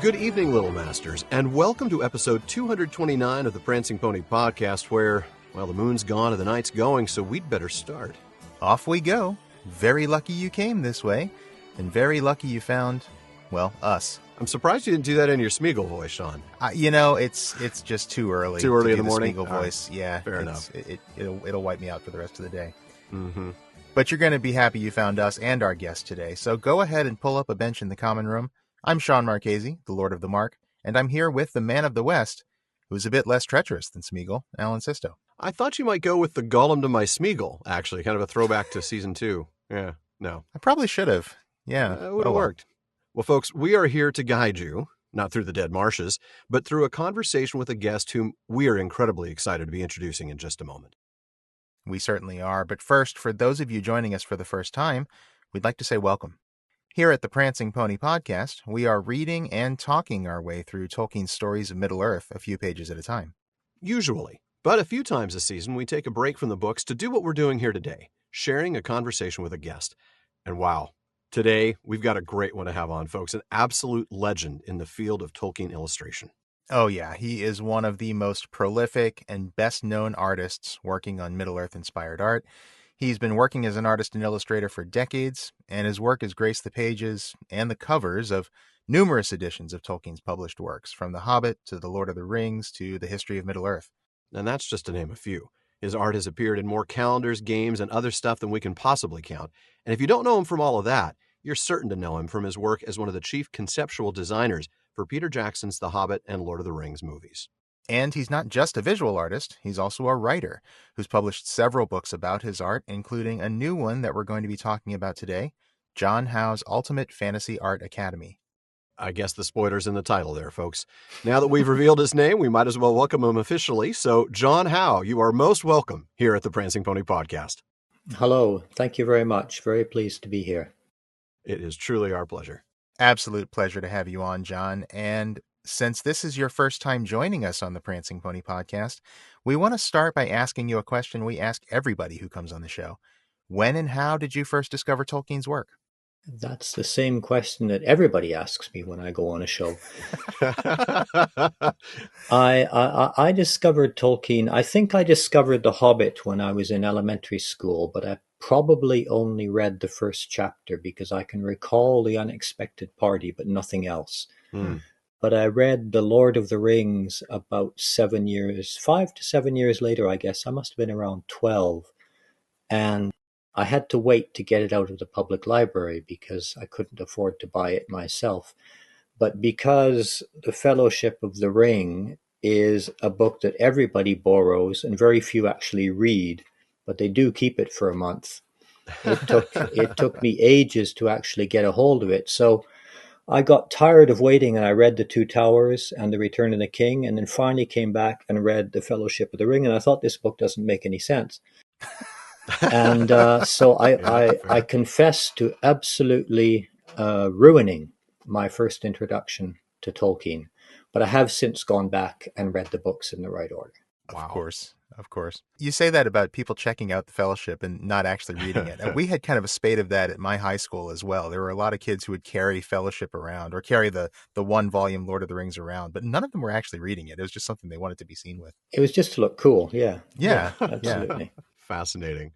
Good evening, Little Masters, and welcome to episode 229 of the Prancing Pony Podcast, where, well, the moon's gone and the night's going, so we'd better start. Off we go. Very lucky you came this way, and very lucky you found, well, us. I'm surprised you didn't do that in your Smeagol voice, Shawn. It's just too early. Too early to in the morning? Smeagol voice. Right. Yeah. Fair enough. It'll wipe me out for the rest of the day. Mm-hmm. But you're going to be happy you found us and our guest today, so go ahead and pull up a bench in the common room. I'm Shawn Marchese, the Lord of the Mark, and I'm here with the man of the West, who's a bit less treacherous than Smeagol, Alan Sisto. I thought you might go with the Gollum to my Smeagol, actually, kind of a throwback to season 2. Yeah, no. I probably should have. Yeah. It would have worked. Well, folks, we are here to guide you, not through the dead marshes, but through a conversation with a guest whom we are incredibly excited to be introducing in just a moment. We certainly are, but first, for those of you joining us for the first time, we'd like to say welcome. Here at the Prancing Pony Podcast, we are reading and talking our way through Tolkien's stories of Middle-earth a few pages at a time. Usually, but a few times a season, we take a break from the books to do what we're doing here today, sharing a conversation with a guest. And wow, today we've got a great one to have on, folks, an absolute legend in the field of Tolkien illustration. Oh yeah, he is one of the most prolific and best-known artists working on Middle-earth-inspired art. He's been working as an artist and illustrator for decades, and his work has graced the pages and the covers of numerous editions of Tolkien's published works, from The Hobbit to The Lord of the Rings to The History of Middle-earth. And that's just to name a few. His art has appeared in more calendars, games, and other stuff than we can possibly count. And if you don't know him from all of that, you're certain to know him from his work as one of the chief conceptual designers for Peter Jackson's The Hobbit and Lord of the Rings movies. And he's not just a visual artist, he's also a writer who's published several books about his art, including a new one that we're going to be talking about today, John Howe's Ultimate Fantasy Art Academy. I guess the spoiler's in the title there, folks. Now that we've revealed his name, we might as well welcome him officially. So, John Howe, you are most welcome here at the Prancing Pony Podcast. Hello. Thank you very much. Very pleased to be here. It is truly our pleasure. Absolute pleasure to have you on, John. And since this is your first time joining us on the Prancing Pony Podcast, we want to start by asking you a question we ask everybody who comes on the show. When and how did you first discover Tolkien's work? That's the same question that everybody asks me when I go on a show. I discovered Tolkien. I think I discovered The Hobbit when I was in elementary school, but I probably only read the first chapter because I can recall the unexpected party, but nothing else. But I read The Lord of the Rings about 5 to 7 years later, I guess. I must have been around 12. And I had to wait to get it out of the public library because I couldn't afford to buy it myself. But because The Fellowship of the Ring is a book that everybody borrows and very few actually read, but they do keep it for a month. It took me ages to actually get a hold of it. So I got tired of waiting and I read The Two Towers and The Return of the King, and then finally came back and read The Fellowship of the Ring, and I thought this book doesn't make any sense. And so I confess to absolutely ruining my first introduction to Tolkien, but I have since gone back and read the books in the right order. Wow. Of course. You say that about people checking out The Fellowship and not actually reading it. And we had kind of a spate of that at my high school as well. There were a lot of kids who would carry Fellowship around or carry the one-volume Lord of the Rings around, but none of them were actually reading it. It was just something they wanted to be seen with. It was just to look cool, yeah. Yeah, absolutely. Fascinating.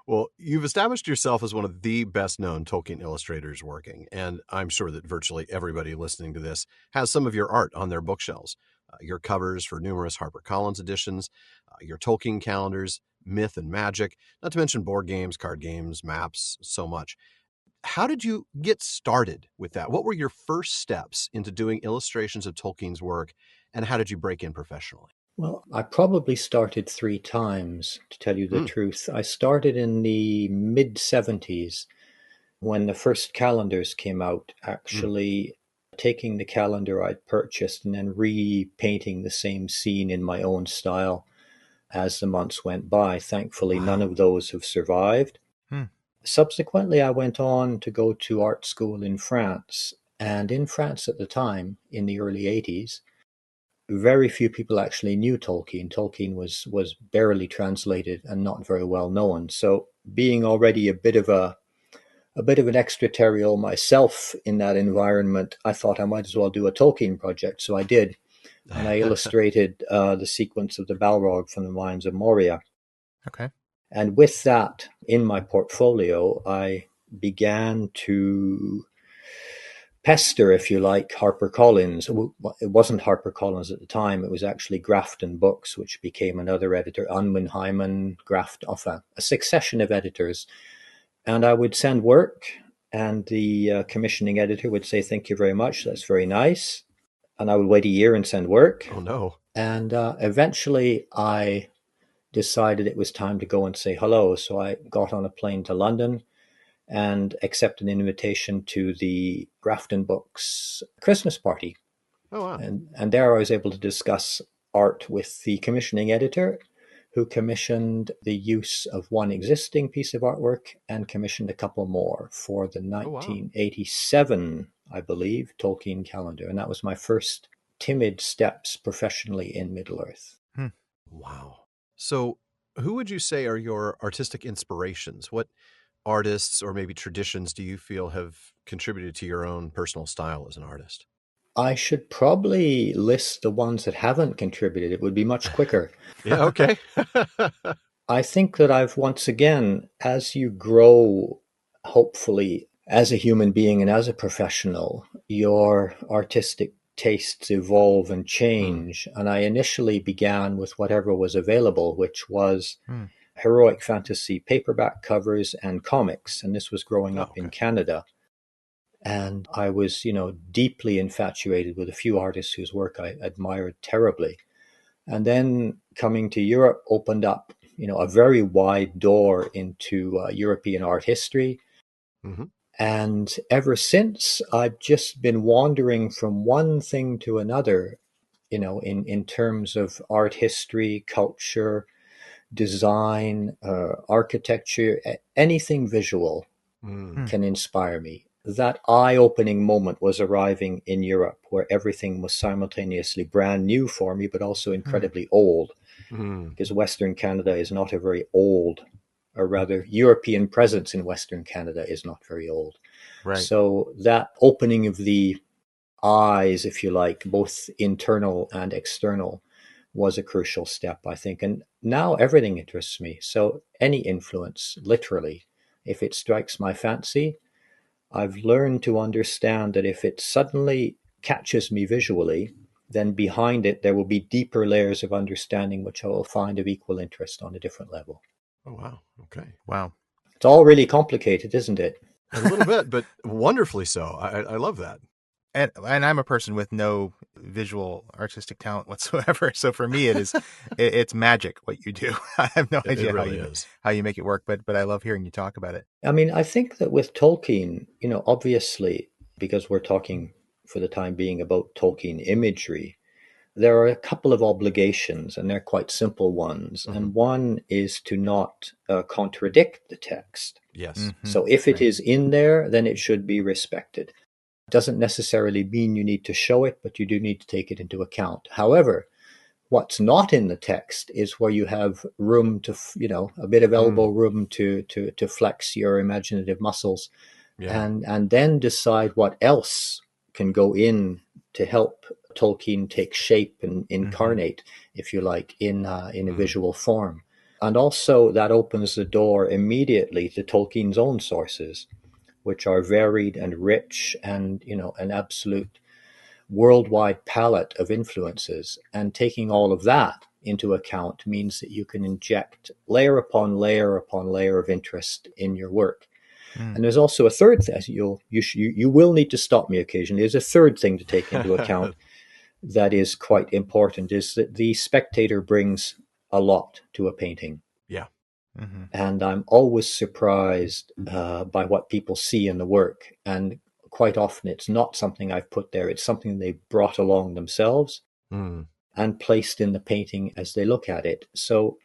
Well, you've established yourself as one of the best-known Tolkien illustrators working, and I'm sure that virtually everybody listening to this has some of your art on their bookshelves. Your covers for numerous HarperCollins editions, your Tolkien calendars, myth and magic, not to mention board games, card games, maps, so much. How did you get started with that? What were your first steps into doing illustrations of Tolkien's work, and how did you break in professionally? Well, I probably started 3 times, to tell you the truth. I started in the mid-70s when the first calendars came out, actually taking the calendar I'd purchased and then repainting the same scene in my own style as the months went by. Thankfully, none of those have survived. Subsequently, I went on to go to art school in France. And in France at the time, in the early 80s, very few people actually knew Tolkien. Tolkien was barely translated and not very well known. So being already a bit of a a bit of an extraterritorial myself in that environment, I thought I might as well do a Tolkien project. So I did. And I illustrated the sequence of the Balrog from the Mines of Moria. Okay. And with that in my portfolio, I began to pester, if you like, HarperCollins. It wasn't HarperCollins at the time. It was actually Grafton Books, which became another editor, Unwin Hyman, enfin, a succession of editors. And I would send work, and the commissioning editor would say, "Thank you very much. That's very nice." And I would wait a year and send work. Oh, no. And eventually I decided it was time to go and say hello. So I got on a plane to London and accepted an invitation to the Grafton Books Christmas party. Oh, wow. And there I was able to discuss art with the commissioning editor, who commissioned the use of one existing piece of artwork and commissioned a couple more for the 1987, I believe, Tolkien Calendar. And that was my first timid steps professionally in Middle-earth. Wow. So who would you say are your artistic inspirations? What artists or maybe traditions do you feel have contributed to your own personal style as an artist? I should probably list the ones that haven't contributed. It would be much quicker. Yeah, okay. I think that I've once again, as you grow, hopefully, as a human being and as a professional, your artistic tastes evolve and change. And I initially began with whatever was available, which was heroic fantasy paperback covers and comics. And this was growing up in Canada. And I was, deeply infatuated with a few artists whose work I admired terribly. And then coming to Europe opened up, a very wide door into European art history. Mm-hmm. And ever since, I've just been wandering from one thing to another, in terms of art history, culture, design, architecture, anything visual can inspire me. That eye-opening moment was arriving in Europe, where everything was simultaneously brand new for me, but also incredibly old, because Western Canada is not a very old, or rather European presence in Western Canada is not very old. Right. So that opening of the eyes, if you like, both internal and external, was a crucial step, I think. And now everything interests me. So any influence, literally, if it strikes my fancy, I've learned to understand that if it suddenly catches me visually, then behind it, there will be deeper layers of understanding, which I will find of equal interest on a different level. Oh, wow. Okay. Wow. It's all really complicated, isn't it? A little bit, but wonderfully so. I love that. And I'm a person with no visual artistic talent whatsoever. So for me, it's magic what you do. I have no idea how you make it work, but I love hearing you talk about it. I mean, I think that with Tolkien, obviously, because we're talking for the time being about Tolkien imagery, there are a couple of obligations, and they're quite simple ones. And one is to not contradict the text. Yes. So if it is in there, then it should be respected. Doesn't necessarily mean you need to show it, but you do need to take it into account. However, what's not in the text is where you have room to, a bit of elbow room to flex your imaginative muscles, and then decide what else can go in to help Tolkien take shape and incarnate, if you like, in a visual form. And also that opens the door immediately to Tolkien's own sources, which are varied and rich and, an absolute worldwide palette of influences. And taking all of that into account means that you can inject layer upon layer upon layer of interest in your work. And there's also a third thing. You will need to stop me occasionally. There's a third thing to take into account that is quite important, is that the spectator brings a lot to a painting. Yeah. And I'm always surprised by what people see in the work. And quite often it's not something I've put there. It's something they brought along themselves and placed in the painting as they look at it. So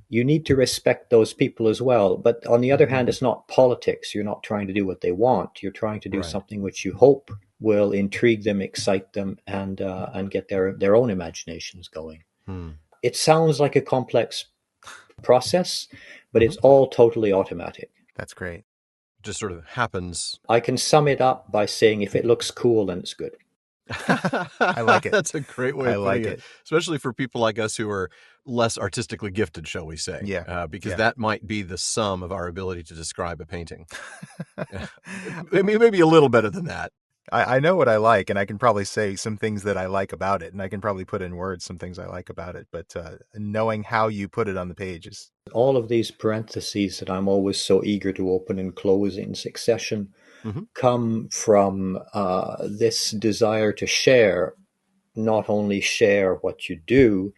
you need to respect those people as well. But on the other hand, it's not politics. You're not trying to do what they want. You're trying to do something which you hope will intrigue them, excite them, and get their own imaginations going. It sounds like a complex process, but it's all totally automatic. That's great. just sort of happens. I can sum it up by saying if it looks cool, then it's good. I like it. That's a great way I of like putting it. especially for people like us who are less artistically gifted, shall we say. Yeah. Because Yeah. that might be the sum of our ability to describe a painting. I mean, maybe a little better than that. I know what I like, and I can probably say some things that I like about it, and I can probably put in words some things I like about it, but knowing how you put it on the page is... All of these parentheses that I'm always so eager to open and close in succession come from this desire to share, not only share what you do,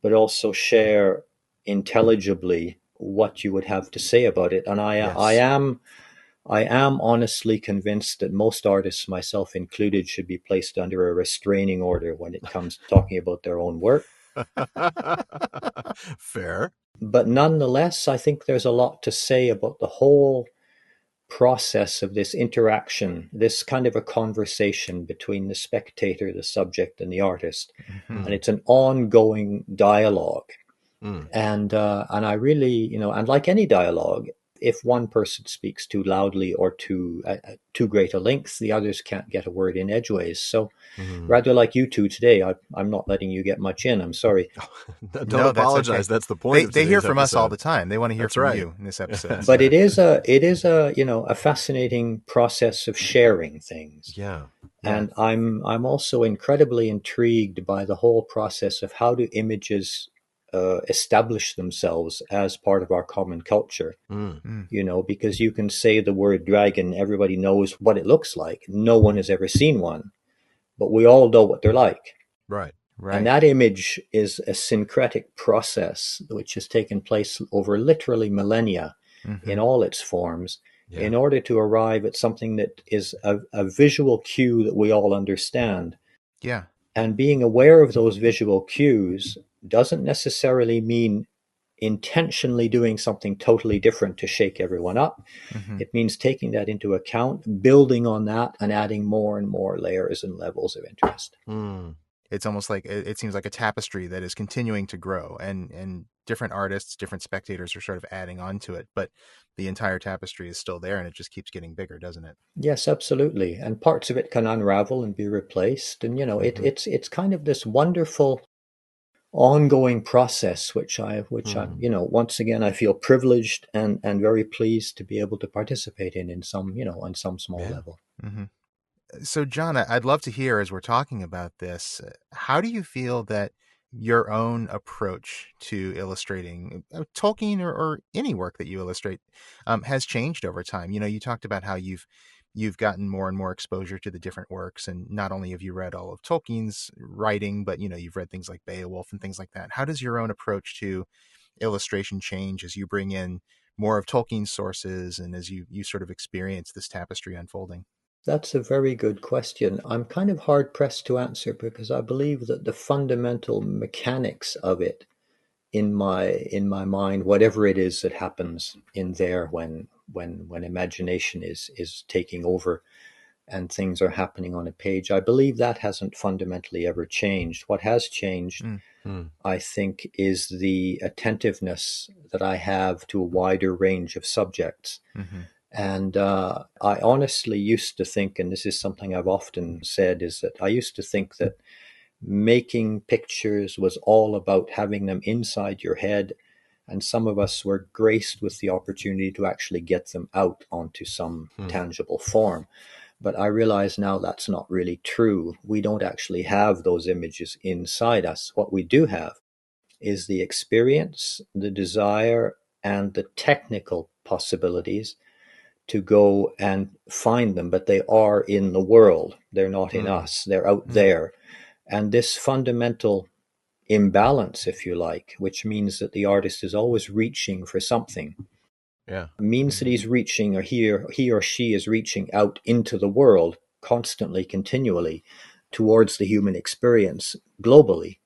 but also share intelligibly what you would have to say about it. And I am honestly convinced that most artists, myself included, should be placed under a restraining order when it comes to talking about their own work. Fair. But nonetheless, I think there's a lot to say about the whole process of this interaction, this kind of a conversation between the spectator, the subject, and the artist. And it's an ongoing dialogue. And I really, and like any dialogue, if one person speaks too loudly or too great a length, the others can't get a word in edgeways. So rather like you two today, I'm not letting you get much in. I'm sorry. Don't apologize. That's the point. They hear from us all the time. They want to hear from you in this episode. But it is a fascinating process of sharing things. Yeah. And I'm also incredibly intrigued by the whole process of how do images establish themselves as part of our common culture. Because you can say the word dragon, everybody knows what it looks like. No one has ever seen one, but we all know what they're like. Right. And that image is a syncretic process which has taken place over literally millennia in all its forms in order to arrive at something that is a visual cue that we all understand. Yeah. And being aware of those visual cues doesn't necessarily mean intentionally doing something totally different to shake everyone up. It means taking that into account, building on that, and adding more and more layers and levels of interest. It's almost like it seems like a tapestry that is continuing to grow, and different artists, different spectators are sort of adding on to it, but the entire tapestry is still there, and it just keeps getting bigger, doesn't it? Yes, absolutely. And parts of it can unravel and be replaced. And, it's kind of this wonderful ongoing process, which I once again, I feel privileged and very pleased to be able to participate in some, on some small level. So, John, I'd love to hear, as we're talking about this, how do you feel that your own approach to illustrating Tolkien or any work that you illustrate has changed over time? You talked about how you've gotten more and more exposure to the different works, and not only have you read all of Tolkien's writing, but you've read things like Beowulf and things like that. How does your own approach to illustration change as you bring in more of Tolkien's sources and as you sort of experience this tapestry unfolding? That's a very good question. I'm kind of hard pressed to answer because I believe that the fundamental mechanics of it in my mind, whatever it is that happens in there when imagination is taking over and things are happening on a page, I believe that hasn't fundamentally ever changed. What has changed, I think, is the attentiveness that I have to a wider range of subjects. And I honestly used to think, and this is something I've often said, is that I used to think that making pictures was all about having them inside your head, and some of us were graced with the opportunity to actually get them out onto some tangible form. But I realize now that's not really true. We don't actually have those images inside us. What we do have is the experience, the desire, and the technical possibilities to go and find them, but they are in the world. They're not in us. They're out there. And this fundamental imbalance, if you like, which means that the artist is always reaching for something, means that he's reaching, or he or she is reaching out into the world constantly, continually, towards the human experience globally,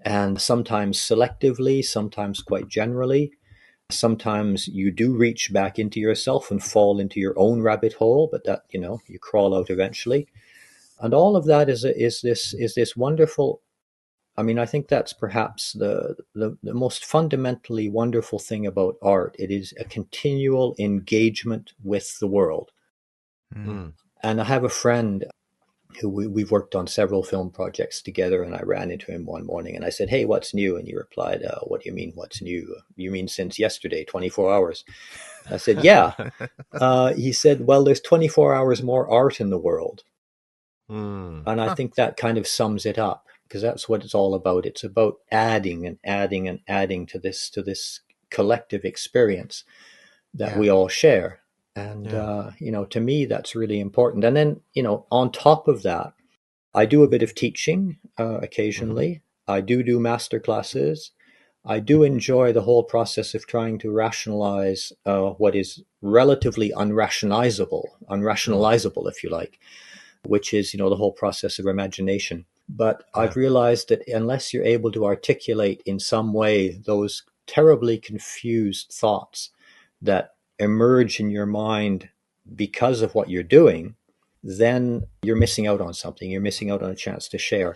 and sometimes selectively, sometimes quite generally. Sometimes you do reach back into yourself and fall into your own rabbit hole, but that, you crawl out eventually. And all of that is this wonderful I mean, I think that's perhaps the most fundamentally wonderful thing about art. It is a continual engagement with the world. Mm. And I have a friend who we've worked on several film projects together, and I ran into him one morning and I said, "Hey, what's new?" And he replied, "What do you mean, what's new? You mean since yesterday, 24 hours?" I said, "Yeah." He said, "Well, there's 24 hours more art in the world." Mm. And I think that kind of sums it up, because that's what it's all about. It's about adding and adding and adding to this collective experience that we all share. And, to me, that's really important. And then, on top of that, I do a bit of teaching occasionally. I do master classes. I do enjoy the whole process of trying to rationalize what is relatively unrationalizable, if you like, which is, the whole process of imagination. But I've realized that unless you're able to articulate in some way those terribly confused thoughts that emerge in your mind because of what you're doing, then you're missing out on something. You're missing out on a chance to share.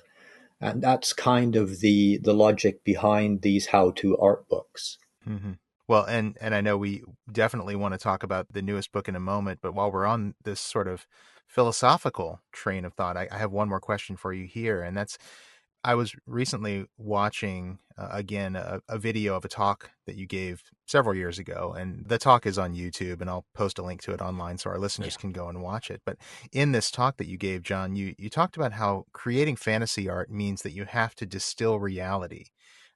And that's kind of the logic behind these how-to art books. Mm-hmm. Well, and I know we definitely want to talk about the newest book in a moment, but while we're on this sort of philosophical train of thought, I have one more question for you here, and that's, I was recently watching again a video of a talk that you gave several years ago, and the talk is on YouTube, and I'll post a link to it online so our listeners can go and watch it. But in this talk that you gave, John, you talked about how creating fantasy art means that you have to distill reality.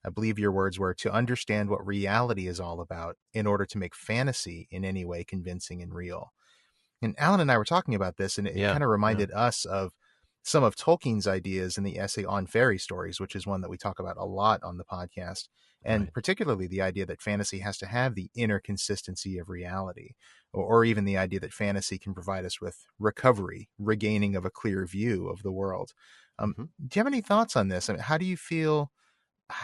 I believe your words were to understand what reality is all about in order to make fantasy in any way convincing and real. And Alan and I were talking about this, and it kind of reminded us of some of Tolkien's ideas in the essay on fairy stories, which is one that we talk about a lot on the podcast, and particularly the idea that fantasy has to have the inner consistency of reality, or even the idea that fantasy can provide us with recovery, regaining of a clear view of the world. Do you have any thoughts on this? I mean, how do you feel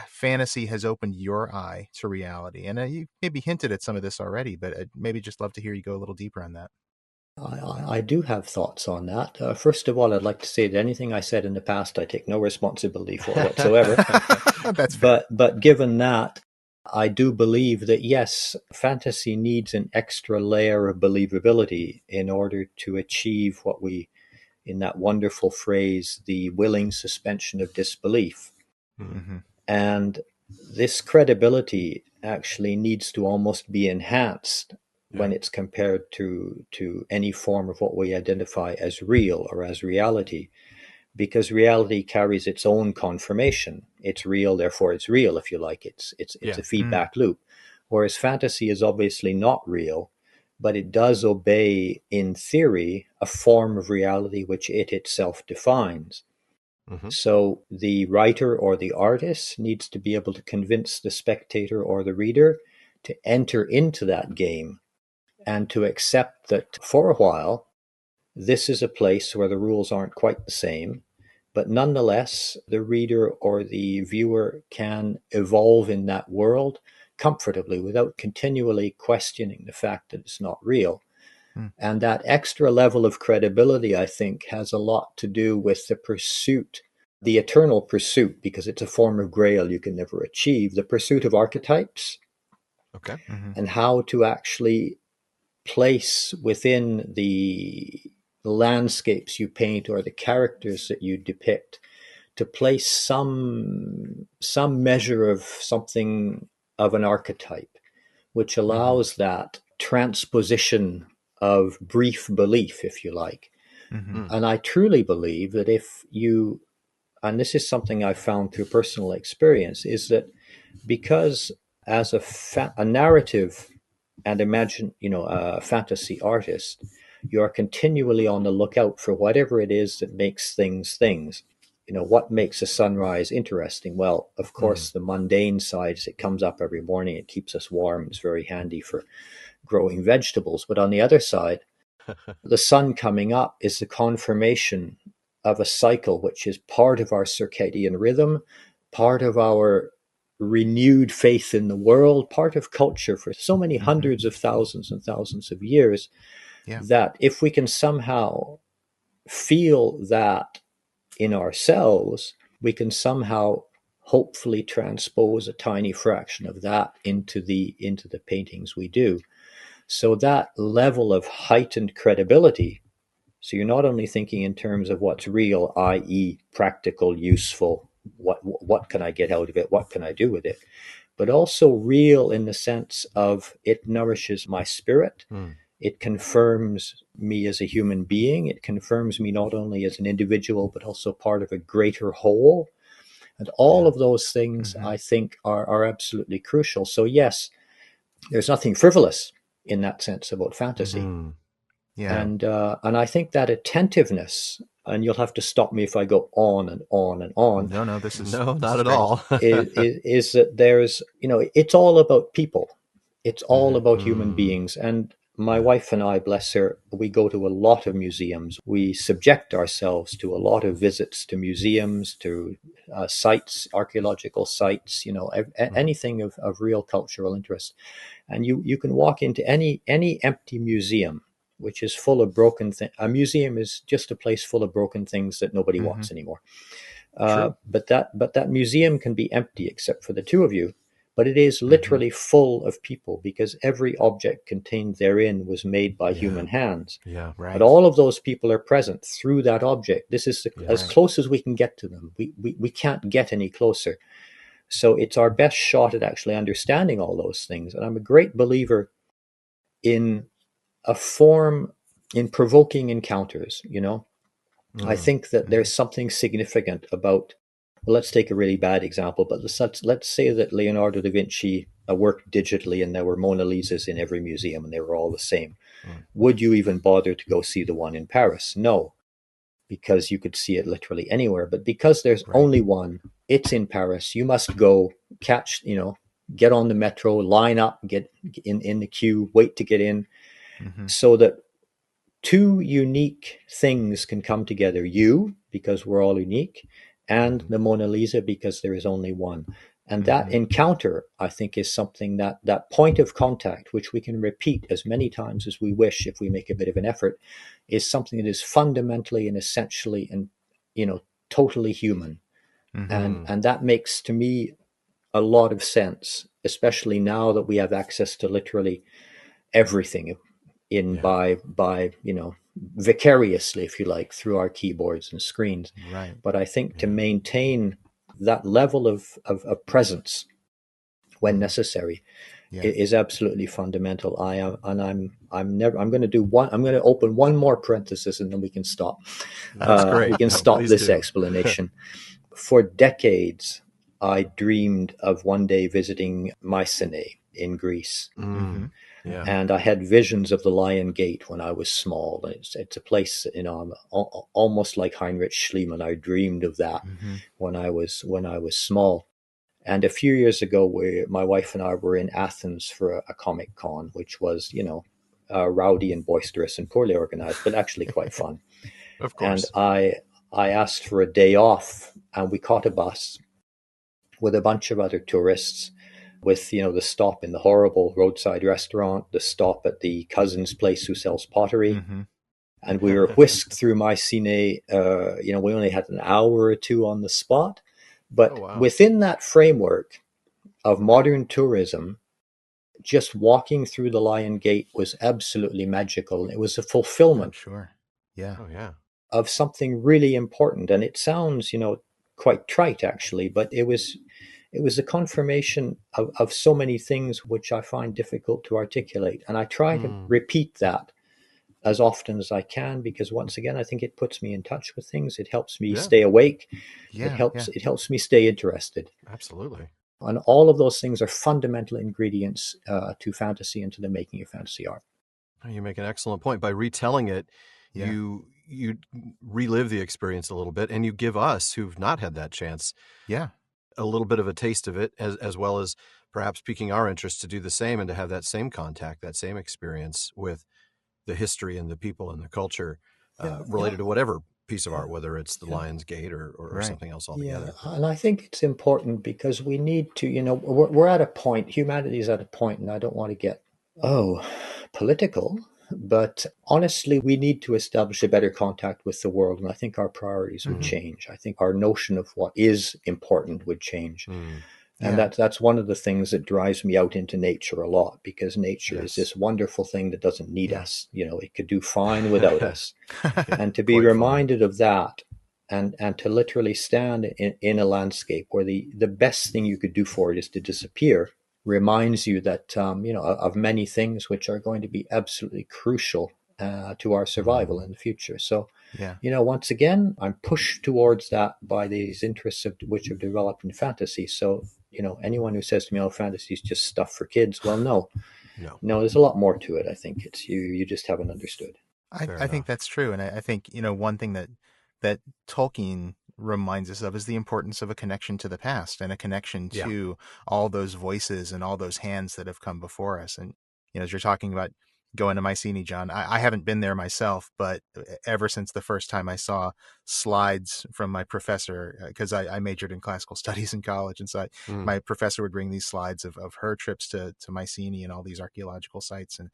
fantasy has opened your eye to reality? And you maybe hinted at some of this already, but I'd maybe just love to hear you go a little deeper on that. I do have thoughts on that. First of all, I'd like to say that anything I said in the past, I take no responsibility for whatsoever. That's fair. But given that, I do believe that, yes, fantasy needs an extra layer of believability in order to achieve what we, in that wonderful phrase, the willing suspension of disbelief. Mm-hmm. And this credibility actually needs to almost be enhanced when it's compared to any form of what we identify as real or as reality, because reality carries its own confirmation. It's real, therefore it's real, if you like. It's a feedback loop. Whereas fantasy is obviously not real, but it does obey, in theory, a form of reality which it itself defines. So the writer or the artist needs to be able to convince the spectator or the reader to enter into that game and to accept that for a while, this is a place where the rules aren't quite the same, but nonetheless, the reader or the viewer can evolve in that world comfortably without continually questioning the fact that it's not real. And that extra level of credibility, I think, has a lot to do with the pursuit, the eternal pursuit, because it's a form of grail you can never achieve, the pursuit of archetypes. And how to actually place within the landscapes you paint or the characters that you depict, to place some measure of something of an archetype, which allows that transposition of brief belief, if you like. And I truly believe that if you, and this is something I've found through personal experience, is that because as a narrative and a fantasy artist, you are continually on the lookout for whatever it is that makes things. What makes a sunrise interesting? Well, of course, the mundane side is it comes up every morning, it keeps us warm, it's very handy for growing vegetables. But on the other side, the sun coming up is the confirmation of a cycle, which is part of our circadian rhythm, part of our renewed faith in the world, part of culture for so many hundreds of thousands and thousands of years, that if we can somehow feel that in ourselves, we can somehow hopefully transpose a tiny fraction of that into the paintings we do. So that level of heightened credibility. So you're not only thinking in terms of what's real, i.e., practical, useful, what can I get out of it, what can I do with it, but also real in the sense of it nourishes my spirit. It confirms me as a human being. It confirms me not only as an individual, but also part of a greater whole. And all of those things, I think, are absolutely crucial. So yes, there's nothing frivolous in that sense about fantasy. Yeah. And I think that attentiveness, and you'll have to stop me if I go on and on and on. No, this is not at all. is that there's, it's all about people. It's all about human beings. And my wife and I, bless her, we go to a lot of museums. We subject ourselves to a lot of visits to museums, to sites, archaeological sites, anything of real cultural interest. And you can walk into any empty museum, which is full of broken things. A museum is just a place full of broken things that nobody wants anymore. But that museum can be empty except for the two of you. But it is literally full of people, because every object contained therein was made by human hands. Yeah, right. But all of those people are present through that object. This is as close as we can get to them. We can't get any closer. So it's our best shot at actually understanding all those things. And I'm a great believer in in provoking encounters, I think that there's something significant about, well, let's take a really bad example, but let's say that Leonardo da Vinci worked digitally and there were Mona Lisas in every museum and they were all the same. Would you even bother to go see the one in Paris? No, because you could see it literally anywhere. But because there's only one, it's in Paris, you must go catch, get on the metro, line up, get in the queue, wait to get in, so that two unique things can come together. You, because we're all unique, and the Mona Lisa, because there is only one. And that encounter, I think, is something that point of contact, which we can repeat as many times as we wish if we make a bit of an effort, is something that is fundamentally and essentially and, totally human. And that makes, to me, a lot of sense, especially now that we have access to literally everything by vicariously, if you like, through our keyboards and screens. But I think to maintain that level of presence when necessary is absolutely fundamental. I'm going to open one more parenthesis and then we can stop. That's great. We can stop Please this do. explanation. For decades, I dreamed of one day visiting Mycenae in Greece. Yeah. And I had visions of the Lion Gate when I was small. It's a place, almost like Heinrich Schliemann. I dreamed of that when I was small. And a few years ago, my wife and I were in Athens for a Comic Con, which was, rowdy and boisterous and poorly organized, but actually quite fun. Of course. And I asked for a day off, and we caught a bus with a bunch of other tourists, with, the stop in the horrible roadside restaurant, the stop at the cousin's place who sells pottery. And we were whisked through Mycenae. We only had an hour or two on the spot. But within that framework of modern tourism, just walking through the Lion Gate was absolutely magical. It was a fulfillment of something really important. And it sounds, quite trite, actually, but it was a confirmation of so many things which I find difficult to articulate. And I try to repeat that as often as I can, because once again, I think it puts me in touch with things. It helps me stay awake. It helps me stay interested. Absolutely. And all of those things are fundamental ingredients to fantasy and to the making of fantasy art. You make an excellent point. By retelling it, you relive the experience a little bit, and you give us who've not had that chance a little bit of a taste of it, as well as perhaps piquing our interest to do the same and to have that same contact, that same experience with the history and the people and the culture related to whatever piece of art, whether it's the Lion's Gate or something else altogether. Yeah, and I think it's important because we need to, we're at a point, humanity is at a point, and I don't want to get, political, But honestly, we need to establish a better contact with the world, and I think our priorities would change. I think our notion of what is important would change. And that's one of the things that drives me out into nature a lot, because nature is this wonderful thing that doesn't need us. It could do fine without us. And to be reminded of that, and to literally stand in a landscape where the best thing you could do for it is to disappear, reminds you that, of many things which are going to be absolutely crucial to our survival in the future. So, once again, I'm pushed towards that by these interests which have developed in fantasy. So, anyone who says to me, "Oh, fantasy is just stuff for kids," well, no, there's a lot more to it. I think it's you just haven't understood. I think that's true. And I think, one thing that Tolkien reminds us of is the importance of a connection to the past and a connection to all those voices and all those hands that have come before us. And, as you're talking about going to Mycenae, John, I haven't been there myself, but ever since the first time I saw slides from my professor, because I majored in classical studies in college. And so my professor would bring these slides of her trips to Mycenae and all these archaeological sites. And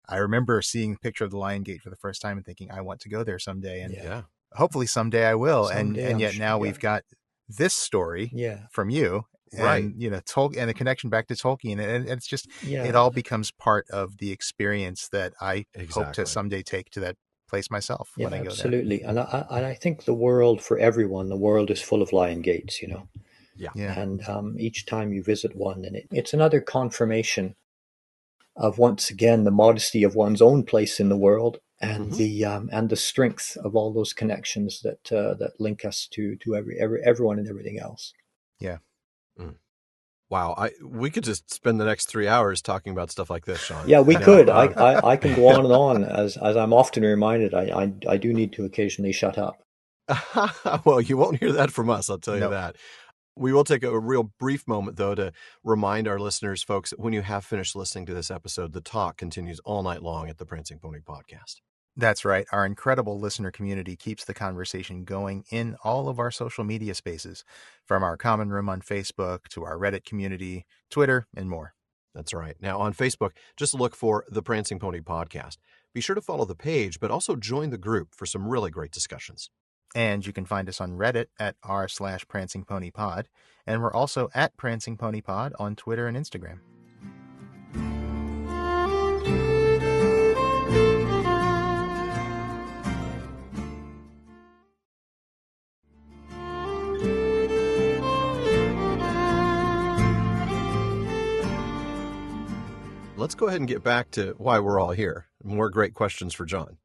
I remember seeing a picture of the Lion Gate for the first time and thinking, I want to go there someday. And hopefully someday I will. Someday, and yet now we've got this story from you. And, Tolkien, and a connection back to Tolkien. And it's just, it all becomes part of the experience that I hope to someday take to that place myself when I go there. Absolutely. And I think the world, for everyone, the world is full of Lion Gates, And each time you visit one, and it's another confirmation of, once again, the modesty of one's own place in the world, and the strength of all those connections that link us to everyone and everything else. Yeah. Wow, we could just spend the next 3 hours talking about stuff like this, Shawn. Yeah, we could. I can go on and on, as I'm often reminded. I do need to occasionally shut up. Well, you won't hear that from us, I'll tell you that. We will take a real brief moment, though, to remind our listeners, folks, that when you have finished listening to this episode, the talk continues all night long at the Prancing Pony Podcast. That's right. Our incredible listener community keeps the conversation going in all of our social media spaces, from our common room on Facebook to our Reddit community, Twitter, and more. That's right. Now, on Facebook, just look for the Prancing Pony Podcast. Be sure to follow the page, but also join the group for some really great discussions. And you can find us on Reddit at r/Prancing Pony Pod. And we're also at Prancing Pony Pod on Twitter and Instagram. Let's go ahead and get back to why we're all here. More great questions for John.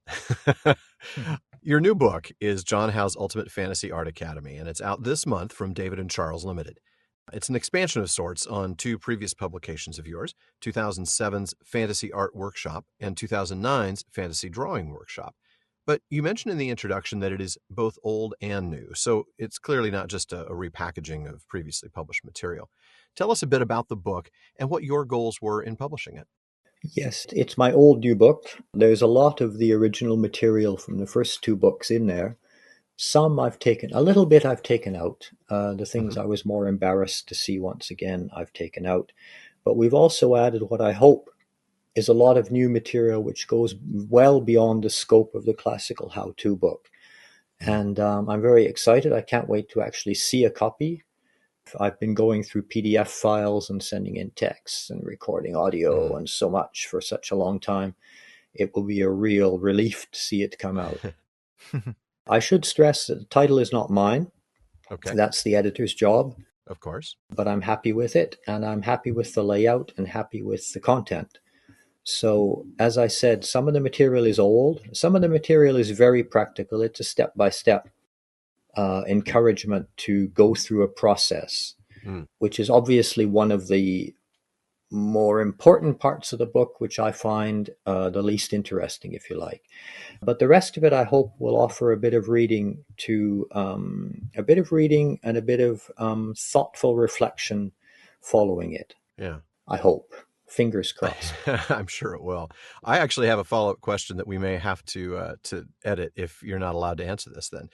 Your new book is John Howe's Ultimate Fantasy Art Academy, and it's out this month from David and Charles Limited. It's an expansion of sorts on two previous publications of yours, 2007's Fantasy Art Workshop and 2009's Fantasy Drawing Workshop. But you mentioned in the introduction that it is both old and new, so it's clearly not just a repackaging of previously published material. Tell us a bit about the book and what your goals were in publishing it. Yes, it's my old new book. There's a lot of the original material from the first two books in there. Some I've taken, a little bit I've taken out. The things I was more embarrassed to see once again, I've taken out. But we've also added what I hope is a lot of new material which goes well beyond the scope of the classical how-to book. And I'm very excited. I can't wait to actually see a copy. I've been going through PDF files and sending in texts and recording audio and so much for such a long time. It will be a real relief to see it come out. I should stress that the title is not mine. Okay. That's the editor's job. Of course. But I'm happy with it, and I'm happy with the layout and happy with the content. So, as I said, some of the material is old. Some of the material is very practical. It's a step-by-step encouragement to go through a process, which is obviously one of the more important parts of the book, which I find the least interesting, if you like. But the rest of it, I hope, will offer a bit of reading and a bit of thoughtful reflection following it. Yeah. I hope. Fingers crossed. I'm sure it will. I actually have a follow-up question that we may have to edit if you're not allowed to answer this then.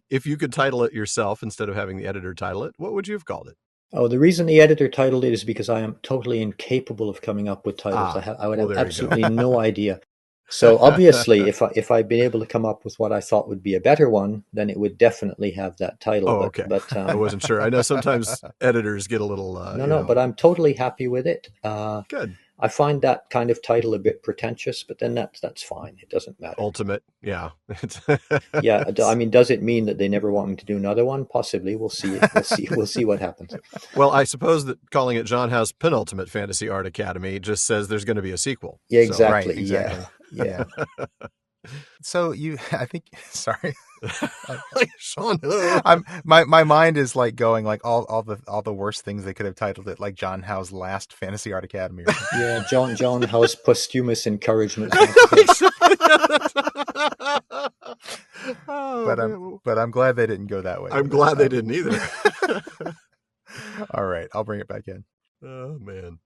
If you could title it yourself instead of having the editor title it, what would you have called it? Oh, the reason the editor titled it is because I am totally incapable of coming up with titles. I would have absolutely no idea. So obviously, if I'd been able to come up with what I thought would be a better one, then it would definitely have that title. Oh, okay. But I wasn't sure. I know sometimes editors get a little. No, but I'm totally happy with it. Good. I find that kind of title a bit pretentious, but then that's fine. It doesn't matter. Ultimate, yeah. Yeah, I mean, does it mean that they never want me to do another one? Possibly. We'll see. We'll see what happens. Well, I suppose that calling it John Howe's Penultimate Fantasy Art Academy just says there's going to be a sequel. Yeah, exactly. So, right, exactly. Yeah. So I think, sorry. Shawn, my mind is like going like all the worst things they could have titled it, like John Howe's Last Fantasy Art Academy. Yeah, John Howe's posthumous encouragement. But I'm glad they didn't go that way. I'm glad they didn't either. All right, I'll bring it back in. Oh man.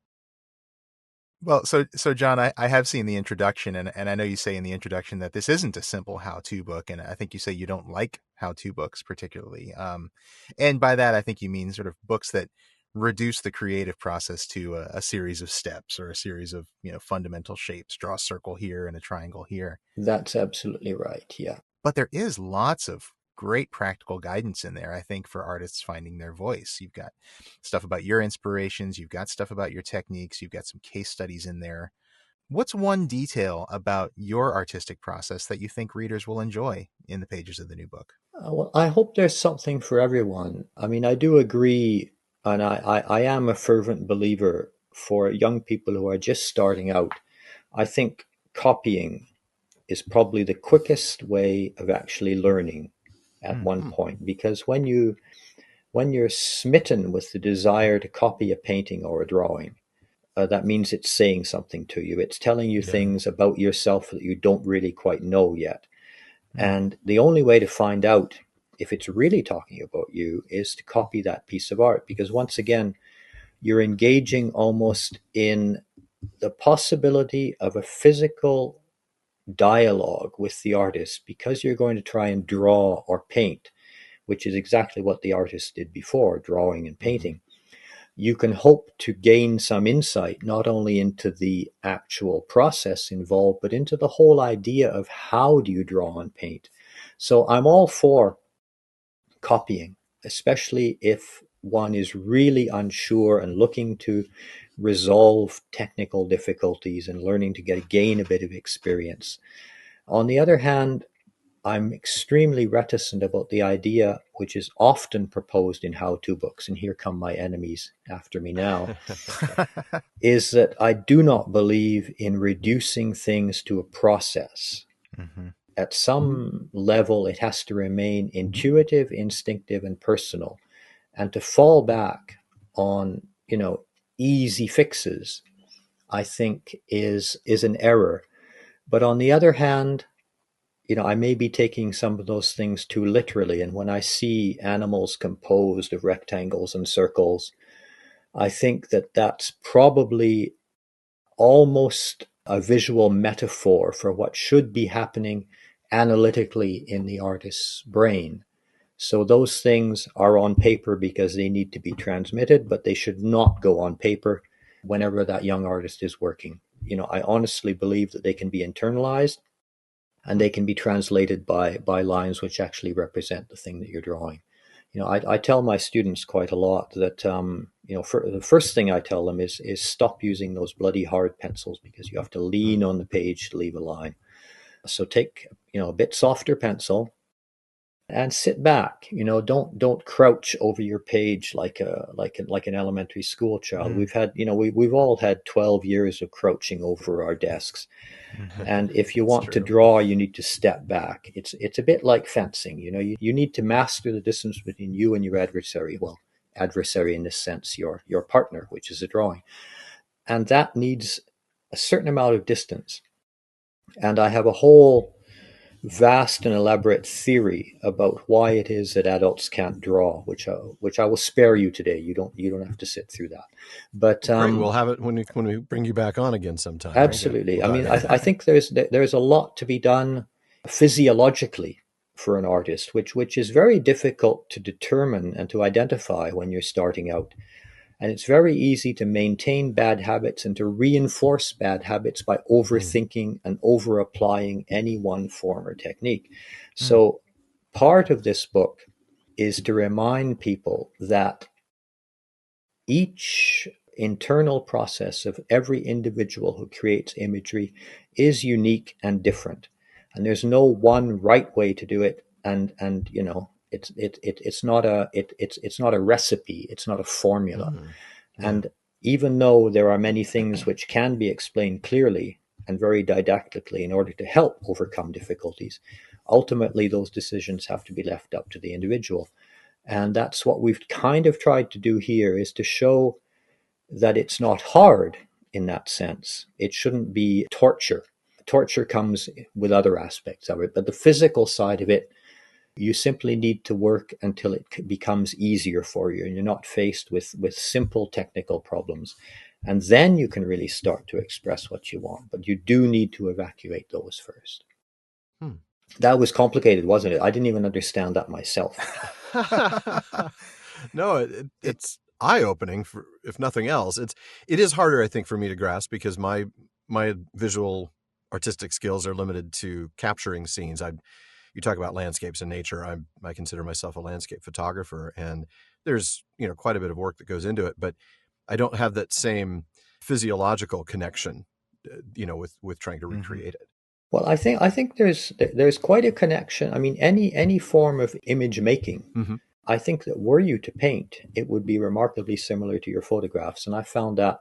Well, so John, I have seen the introduction, and I know you say in the introduction that this isn't a simple how-to book, and I think you say you don't like how-to books particularly. And by that, I think you mean sort of books that reduce the creative process to a series of steps or a series of fundamental shapes. Draw a circle here and a triangle here. That's absolutely right. Yeah. But there is lots of great practical guidance in there, I think, for artists finding their voice. You've got stuff about your inspirations, you've got stuff about your techniques, you've got some case studies in there. What's one detail about your artistic process that you think readers will enjoy in the pages of the new book? Well, I hope there's something for everyone. I mean, I do agree, and I am a fervent believer for young people who are just starting out. I think copying is probably the quickest way of actually learning at one point, because when you're smitten with the desire to copy a painting or a drawing, that means it's saying something to you. It's telling you things about yourself that you don't really quite know yet. And the only way to find out if it's really talking about you is to copy that piece of art, because once again, you're engaging almost in the possibility of a physical dialogue with the artist, because you're going to try and draw or paint, which is exactly what the artist did before, drawing and painting. You can hope to gain some insight not only into the actual process involved, but into the whole idea of how do you draw and paint. So I'm all for copying, especially if one is really unsure and looking to resolve technical difficulties and learning to gain a bit of experience. On the other hand, I'm extremely reticent about the idea, which is often proposed in how-to books, and here come my enemies after me now, is that I do not believe in reducing things to a process. At some level, it has to remain intuitive, instinctive, and personal. And to fall back on, easy fixes, I think is an error. But on the other hand, I may be taking some of those things too literally. And when I see animals composed of rectangles and circles, I think that that's probably almost a visual metaphor for what should be happening analytically in the artist's brain. So those things are on paper because they need to be transmitted, but they should not go on paper whenever that young artist is working. I honestly believe that they can be internalized and they can be translated by lines which actually represent the thing that you're drawing. I tell my students quite a lot that, the first thing I tell them is stop using those bloody hard pencils, because you have to lean on the page to leave a line. So take, a bit softer pencil and sit back. Don't crouch over your page like an elementary school child. We've had, we've all had 12 years of crouching over our desks. And if you want to draw, you need to step back. It's a bit like fencing. You need to master the distance between you and your adversary. Well, adversary in this sense, your partner, which is a drawing. And that needs a certain amount of distance. And I have a whole vast and elaborate theory about why it is that adults can't draw, which I will spare you today. You don't have to sit through that. But great. We'll have it when we bring you back on again sometime. Absolutely. I mean, I think there's a lot to be done physiologically for an artist, which is very difficult to determine and to identify when you're starting out. And it's very easy to maintain bad habits and to reinforce bad habits by overthinking and over applying any one form or technique. So part of this book is to remind people that each internal process of every individual who creates imagery is unique and different. And there's no one right way to do it. And you know, it's not a recipe, it's not a formula. Yeah. And even though there are many things which can be explained clearly and very didactically in order to help overcome difficulties, ultimately those decisions have to be left up to the individual. And that's what we've kind of tried to do here, is to show that it's not hard in that sense. It shouldn't be torture. Torture comes with other aspects of it, but the physical side of it, you simply need to work until it becomes easier for you and you're not faced with simple technical problems. And then you can really start to express what you want, but you do need to evacuate those first. That was complicated, wasn't it? I didn't even understand that myself. No, it's eye-opening, for if nothing else. It is harder, I think, for me to grasp because my visual artistic skills are limited to capturing scenes. You talk about landscapes and nature. I consider myself a landscape photographer, and there's, you know, quite a bit of work that goes into it, but I don't have that same physiological connection, you know, with trying to recreate it. Well, I think there's quite a connection. I mean, any form of image making, I think that were you to paint, it would be remarkably similar to your photographs. And I found that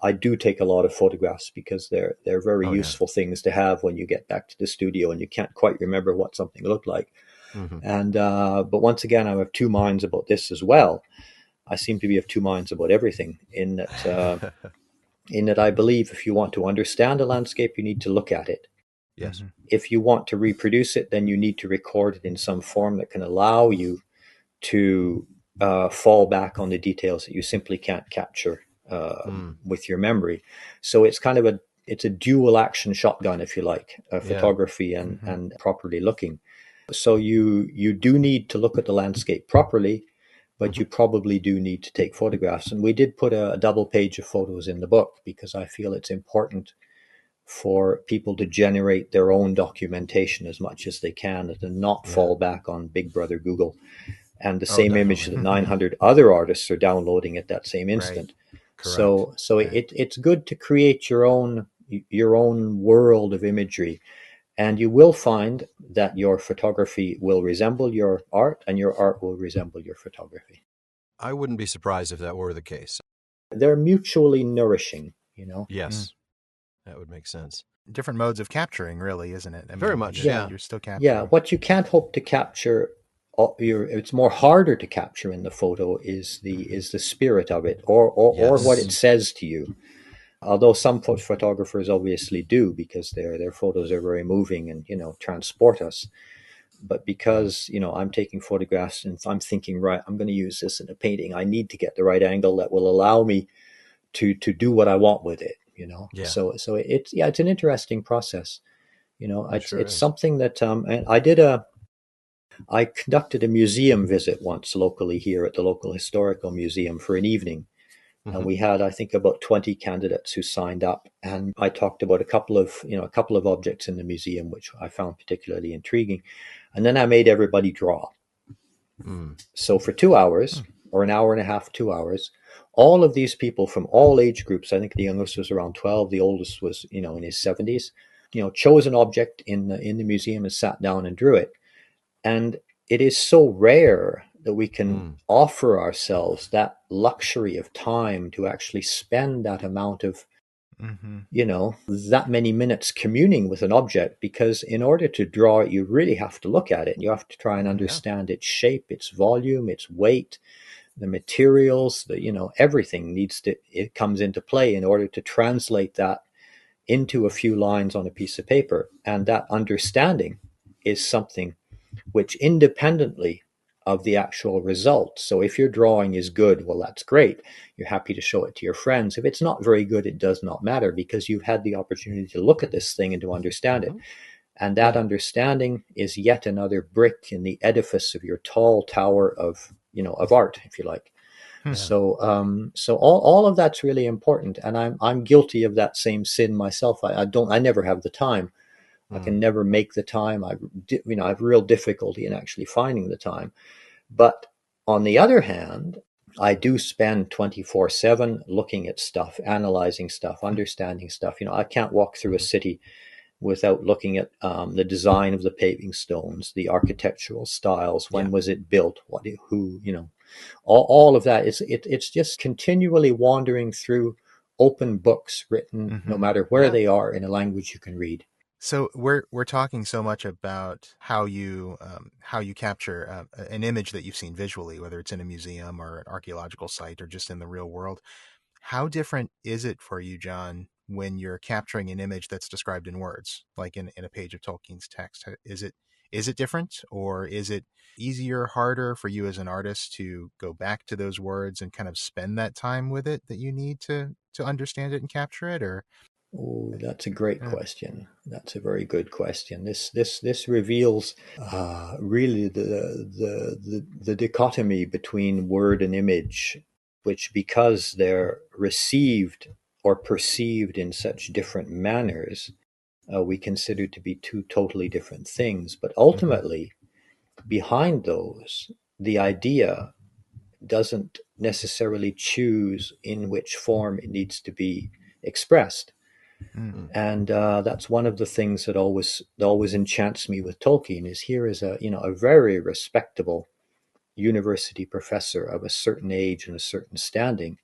I do take a lot of photographs because they're very useful things to have when you get back to the studio and you can't quite remember what something looked like. And but once again, I'm of two minds about this as well. I seem to be of two minds about everything, in that I believe if you want to understand a landscape, you need to look at it. Yes. If you want to reproduce it, then you need to record it in some form that can allow you to fall back on the details that you simply can't capture with your memory. So it's kind of it's a dual action shotgun, if you like, photography and properly looking. So you do need to look at the landscape properly, but you probably do need to take photographs. And we did put a double page of photos in the book because I feel it's important for people to generate their own documentation as much as they can and not fall back on Big Brother Google and the same image that 900 other artists are downloading at that same instant. Correct. So it's good to create your own world of imagery, and you will find that your photography will resemble your art and your art will resemble your photography. I wouldn't be surprised if that were the case. They're mutually nourishing, you know? Yes. That would make sense. Different modes of capturing, really, isn't it? I mean, very much. You're still capturing. Yeah. What you can't hope to capture, it's more harder to capture in the photo is the spirit of it, or what it says to you. Although some photographers obviously do, because their photos are very moving and, you know, transport us. But because, you know, I'm taking photographs and I'm thinking, right, I'm going to use this in a painting, I need to get the right angle that will allow me to do what I want with it. You know, so it's an interesting process. You know, it's something that and I conducted a museum visit once locally here at the local historical museum for an evening, and we had, I think, about 20 candidates who signed up, and I talked about a couple of objects in the museum which I found particularly intriguing, and then I made everybody draw. So for 2 hours or an hour and a half, 2 hours. All of these people from all age groups, I think the youngest was around 12, the oldest was, you know, in his 70s, you know, chose an object in the museum and sat down and drew it. And it is so rare that we can offer ourselves that luxury of time to actually spend that amount of, you know, that many minutes communing with an object, because in order to draw it, you really have to look at it. You have to try and understand its shape, its volume, its weight, the materials, you know, everything it comes into play in order to translate that into a few lines on a piece of paper. And that understanding is something which, independently of the actual result. So if your drawing is good, well, that's great. You're happy to show it to your friends. If it's not very good, it does not matter, because you've had the opportunity to look at this thing and to understand it. And that understanding is yet another brick in the edifice of your tall tower of art, if you like. So all of that's really important, and I'm guilty of that same sin myself. I never have the time. I can never make the time. I have real difficulty in actually finding the time. But on the other hand, I do spend 24/7 looking at stuff, analyzing stuff, understanding stuff. I can't walk through a city without looking at the design of the paving stones, the architectural styles, when was it built, all of that. It's just continually wandering through open books written, no matter where they are, in a language you can read. So we're talking so much about how you capture an image that you've seen visually, whether it's in a museum or an archaeological site or just in the real world. How different is it for you, John, when you're capturing an image that's described in words, like in a page of Tolkien's text? Is it different, or is it easier, harder for you as an artist to go back to those words and kind of spend that time with it that you need to understand it and capture it? Or Oh, that's a great question. That's a very good question. This reveals really the dichotomy between word and image, which, because they're received or perceived in such different manners, we consider to be two totally different things. But ultimately, behind those, the idea doesn't necessarily choose in which form it needs to be expressed. And that's one of the things that always enchants me with Tolkien. Is here is a very respectable university professor of a certain age and a certain standing,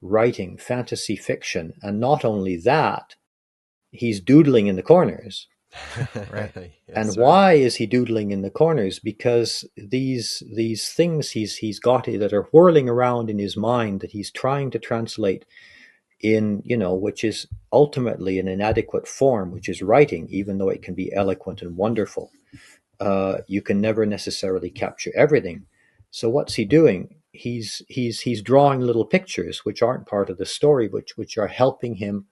writing fantasy fiction, and not only that, he's doodling in the corners. Right. Yes, And sir. why is he doodling in the corners? Because these things he's got that are whirling around in his mind, that he's trying to translate in, which is ultimately an inadequate form, which is writing, even though it can be eloquent and wonderful. You can never necessarily capture everything. So what's he doing? He's drawing little pictures which aren't part of the story, which are helping him,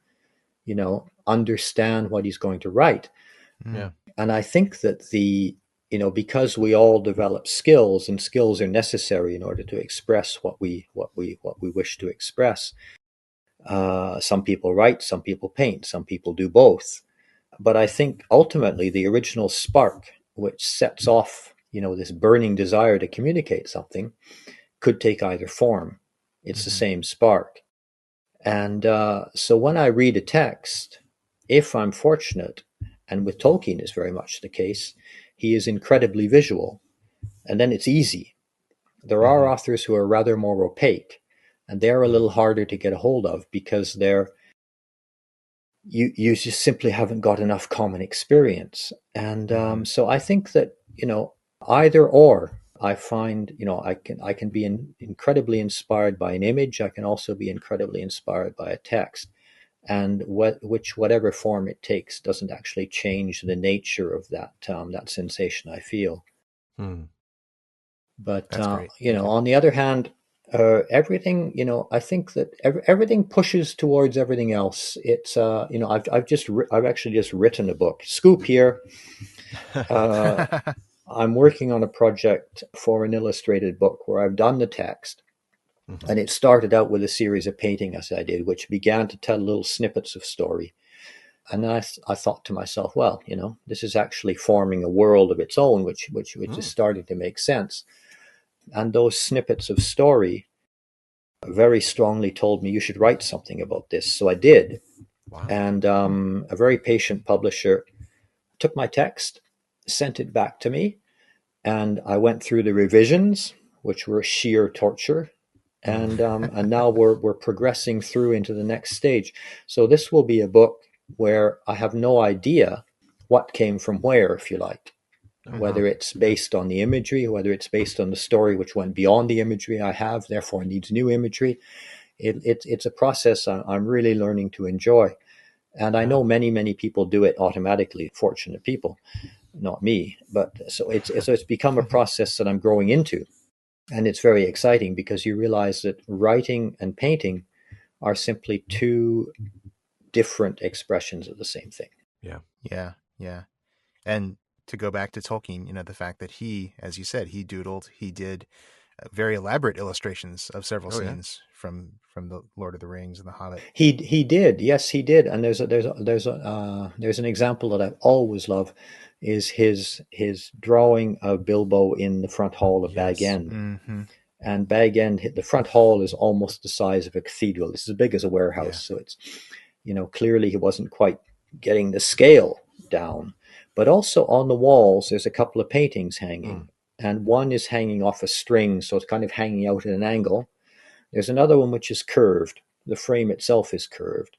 understand what he's going to write. Yeah. And I think that because we all develop skills, and skills are necessary in order to express what we wish to express. Some people write, some people paint, some people do both. But I think ultimately the original spark, which sets off, this burning desire to communicate something, could take either form. It's the same spark. And so when I read a text, if I'm fortunate, and with Tolkien is very much the case, he is incredibly visual. And then it's easy. There are authors who are rather more opaque, and they're a little harder to get a hold of, because you just simply haven't got enough common experience. And so I think that, either or, I find, I can be incredibly inspired by an image. I can also be incredibly inspired by a text. And whatever form it takes doesn't actually change the nature of that sensation I feel. But That's great. on the other hand, everything, I think that everything pushes towards everything else. It's I've actually just written a book. Scoop here. I'm working on a project for an illustrated book where I've done the text, and it started out with a series of paintings I did, which began to tell little snippets of story. And then I thought to myself, well, this is actually forming a world of its own, which is starting to make sense. And those snippets of story very strongly told me, you should write something about this. So I did. Wow. And a very patient publisher took my text, sent it back to me, and I went through the revisions, which were sheer torture. And now we're progressing through into the next stage. So this will be a book where I have no idea what came from where, if you like. Whether it's based on the imagery, whether it's based on the story which went beyond the imagery I have, therefore needs new imagery. It's a process I'm really learning to enjoy. And I know many people do it automatically, fortunate people, not me. But so it's become a process that I'm growing into. And it's very exciting, because you realize that writing and painting are simply two different expressions of the same thing. Yeah. And to go back to Tolkien, the fact that he, as you said, he doodled, he did very elaborate illustrations of several Oh, yeah. scenes from the Lord of the Rings and the Hobbit. He did, yes, he did. And there's an example that I always love, is his drawing of Bilbo in the front hall of Bag Yes. End. Mm-hmm. And Bag End, the front hall is almost the size of a cathedral. It's as big as a warehouse. Yeah. So it's, clearly he wasn't quite getting the scale down. But also on the walls, there's a couple of paintings hanging. And one is hanging off a string, so it's kind of hanging out at an angle. There's another one which is curved. The frame itself is curved.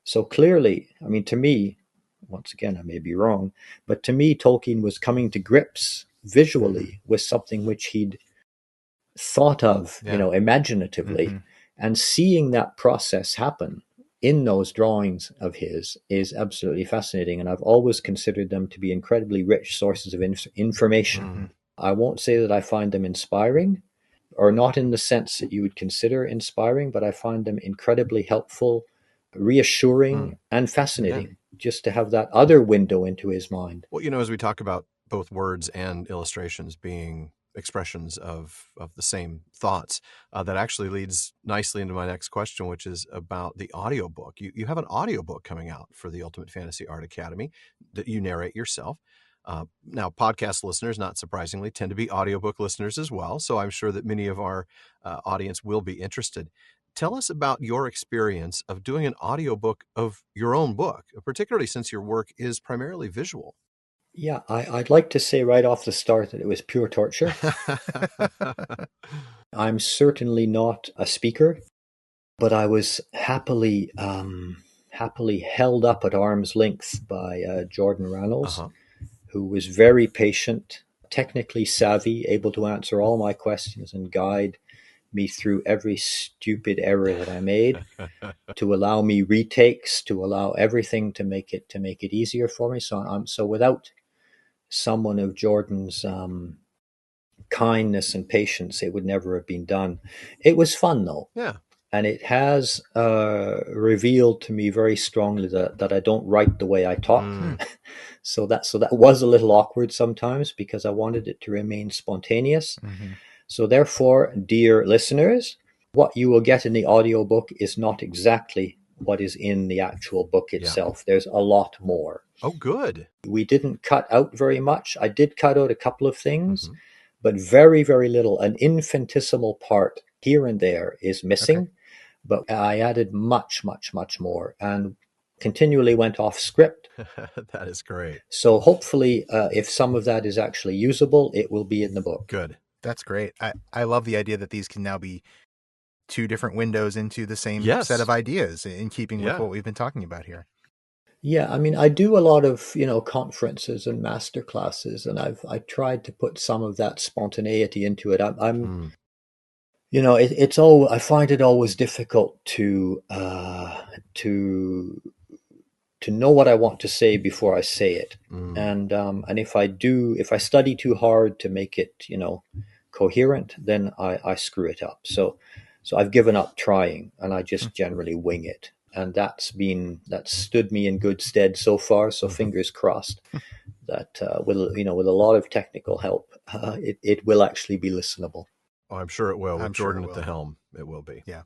So clearly, I mean, to me, once again, I may be wrong, but to me, Tolkien was coming to grips visually with something which he'd thought of, imaginatively, and seeing that process happen in those drawings of his is absolutely fascinating. And I've always considered them to be incredibly rich sources of information. I won't say that I find them inspiring, or not in the sense that you would consider inspiring, but I find them incredibly helpful, reassuring, and fascinating, just to have that other window into his mind. Well, as we talk about both words and illustrations being expressions of the same thoughts, that actually leads nicely into my next question, which is about the audiobook. You have an audiobook coming out for the Ultimate Fantasy Art Academy that you narrate yourself. Now, podcast listeners, not surprisingly, tend to be audiobook listeners as well. So I'm sure that many of our audience will be interested. Tell us about your experience of doing an audiobook of your own book, particularly since your work is primarily visual. Yeah, I'd like to say right off the start that it was pure torture. I'm certainly not a speaker, but I was happily held up at arm's length by Jordan Reynolds, who was very patient, technically savvy, able to answer all my questions and guide me through every stupid error that I made, to allow me retakes, to allow everything to make it easier for me. So without someone of Jordan's kindness and patience, it would never have been done. It was fun though. Yeah. And it has revealed to me very strongly that I don't write the way I talk. So that was a little awkward sometimes, because I wanted it to remain spontaneous. So therefore, dear listeners, what you will get in the audiobook is not exactly what is in the actual book itself. There's a lot more. Oh, good. We didn't cut out very much. I did cut out a couple of things, but very, very little. An infinitesimal part here and there is missing, but I added much, much, much more, and continually went off script. That is great. So hopefully, if some of that is actually usable, it will be in the book. Good. That's great. I love the idea that these can now be two different windows into the same set of ideas, in keeping with what we've been talking about here. Yeah, I mean, I do a lot of, conferences and master classes, and I tried to put some of that spontaneity into it. I'm it's all, I find it always difficult to know what I want to say before I say it. And if I study too hard to make it, coherent, then I screw it up. So I've given up trying, and I just generally wing it. And that's stood me in good stead so far. So fingers crossed that with a lot of technical help, it will actually be listenable. Oh, I'm sure it will. With Jordan at the helm, it will be. Yeah.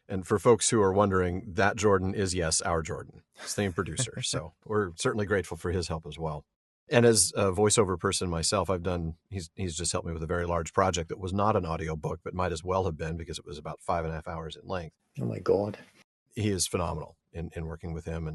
And for folks who are wondering, that Jordan is, yes, our Jordan, same producer. So we're certainly grateful for his help as well. And as a voiceover person myself, he's just helped me with a very large project that was not an audiobook, but might as well have been, because it was about 5.5 hours in length. Oh my God. He is phenomenal in working with him.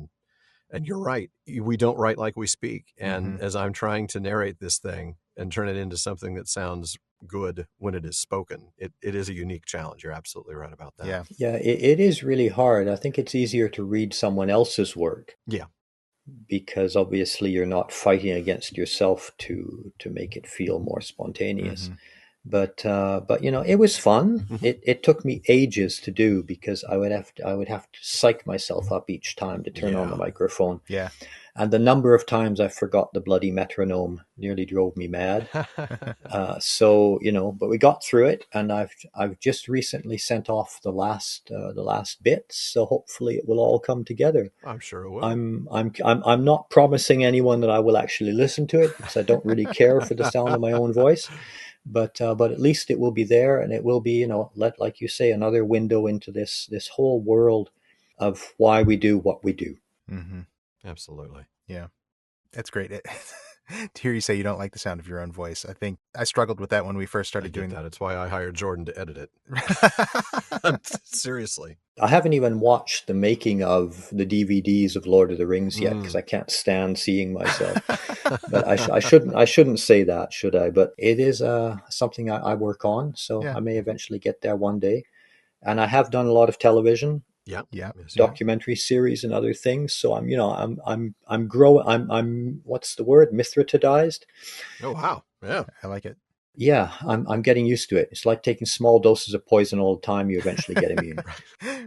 And you're right. We don't write like we speak. And as I'm trying to narrate this thing and turn it into something that sounds good when it is spoken, it is a unique challenge. You're absolutely right about that. Yeah, it is really hard. I think it's easier to read someone else's work. Yeah. Because obviously you're not fighting against yourself to make it feel more spontaneous. But it was fun. It took me ages to do, because I would have to psych myself up each time to turn on the microphone. Yeah. And the number of times I forgot the bloody metronome nearly drove me mad. But we got through it, and I've just recently sent off the last bits. So hopefully it will all come together. I'm sure it will. I'm not promising anyone that I will actually listen to it, because I don't really care for the sound of my own voice. but at least it will be there, and it will be, like you say, another window into this whole world of why we do what we do. Mm-hmm. Absolutely. Yeah, that's great. To hear you say you don't like the sound of your own voice, I think I struggled with that when we first started doing that. It's why I hired Jordan to edit it. Seriously. I haven't even watched the making of the DVDs of Lord of the Rings yet, because I can't stand seeing myself. But I shouldn't say that, should I? But it is something I work on, so Yeah. I may eventually get there one day. And I have done a lot of television, Yeah. Yes, documentary series and other things. So I'm growing. I'm what's the word? Mithratized. Oh wow! Yeah, I like it. Yeah, I'm getting used to it. It's like taking small doses of poison all the time. You eventually get immune.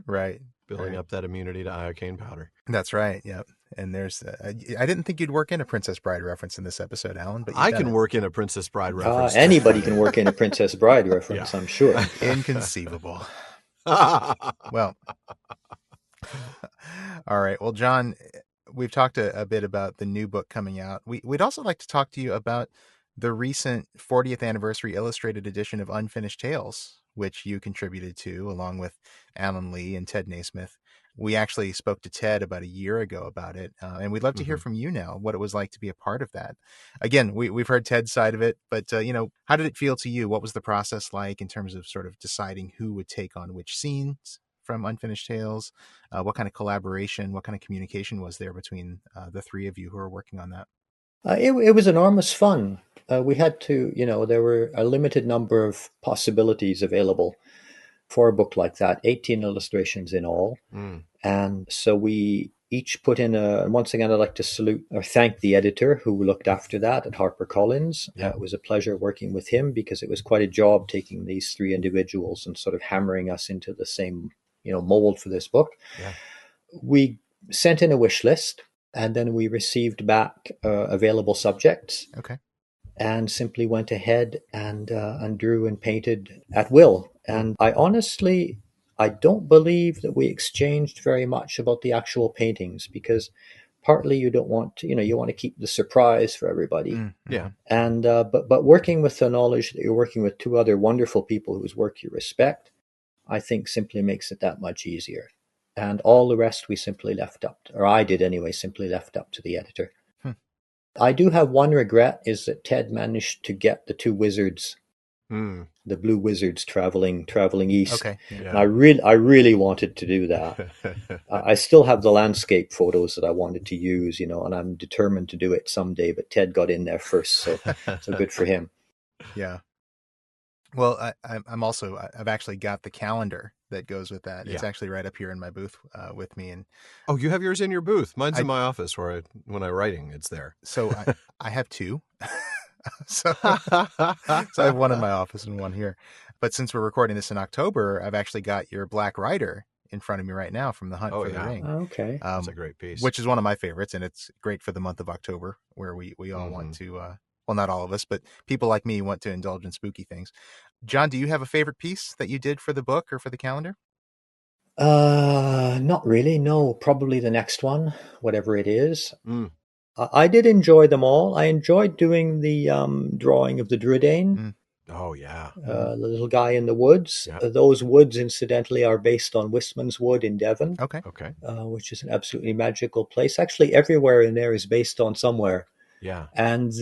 Right. Building up that immunity to iocane powder. That's right. Yep. And there's, I didn't think you'd work in a Princess Bride reference in this episode, Alan, but I can work in a Princess Bride reference. Anybody can work in a Princess Bride reference, I'm sure. Inconceivable. Well, all right. Well, John, we've talked a bit about the new book coming out. We'd also like to talk to you about the recent 40th anniversary illustrated edition of Unfinished Tales, which you contributed to along with Alan Lee and Ted Naismith. We actually spoke to Ted about a year ago about it, and we'd love to hear from you now what it was like to be a part of that. Again, we've heard Ted's side of it, but how did it feel to you? What was the process like in terms of sort of deciding who would take on which scenes from Unfinished Tales? What kind of collaboration, what kind of communication was there between the three of you who are working on that? It was enormous fun. We had to, there were a limited number of possibilities available for a book like that, 18 illustrations in all. And so we each put in and once again, I'd like to salute or thank the editor who looked after that at HarperCollins. It was a pleasure working with him, because it was quite a job taking these three individuals and sort of hammering us into the same, mold for this book. We sent in a wish list, and then we received back available subjects. Okay. And simply went ahead and drew and painted at will. And I don't believe that we exchanged very much about the actual paintings, because partly you don't want to, you want to keep the surprise for everybody. Yeah. And but working with the knowledge that you're working with two other wonderful people whose work you respect, I think simply makes it that much easier. And all the rest we simply left up, or I did anyway, simply left up to the editor. I do have one regret, is that Ted managed to get the two wizards, the blue wizards traveling east. Okay. Yeah. And I really wanted to do that. I still have the landscape photos that I wanted to use, and I'm determined to do it someday, but Ted got in there first, so good for him. Yeah. Well, I've actually got the calendar that goes with that. It's actually right up here in my booth with me. And oh, you have yours in your booth? Mine's in my office when I'm writing, it's there. So I have two. so I have one in my office and one here. But since we're recording this in October, I've actually got your Black Rider in front of me right now from The Hunt for the Ring. Okay. That's a great piece. Which is one of my favorites, and it's great for the month of October, where we all want to, well, not all of us, but people like me want to indulge in spooky things. John, do you have a favorite piece that you did for the book or for the calendar? Not really. No, probably the next one, whatever it is. I did enjoy them all. I enjoyed doing the drawing of the Druidane. Oh, yeah. The little guy in the woods. Yeah. Those woods, incidentally, are based on Wistman's Wood in Devon. Okay. Which is an absolutely magical place. Actually, everywhere in there is based on somewhere. Yeah. And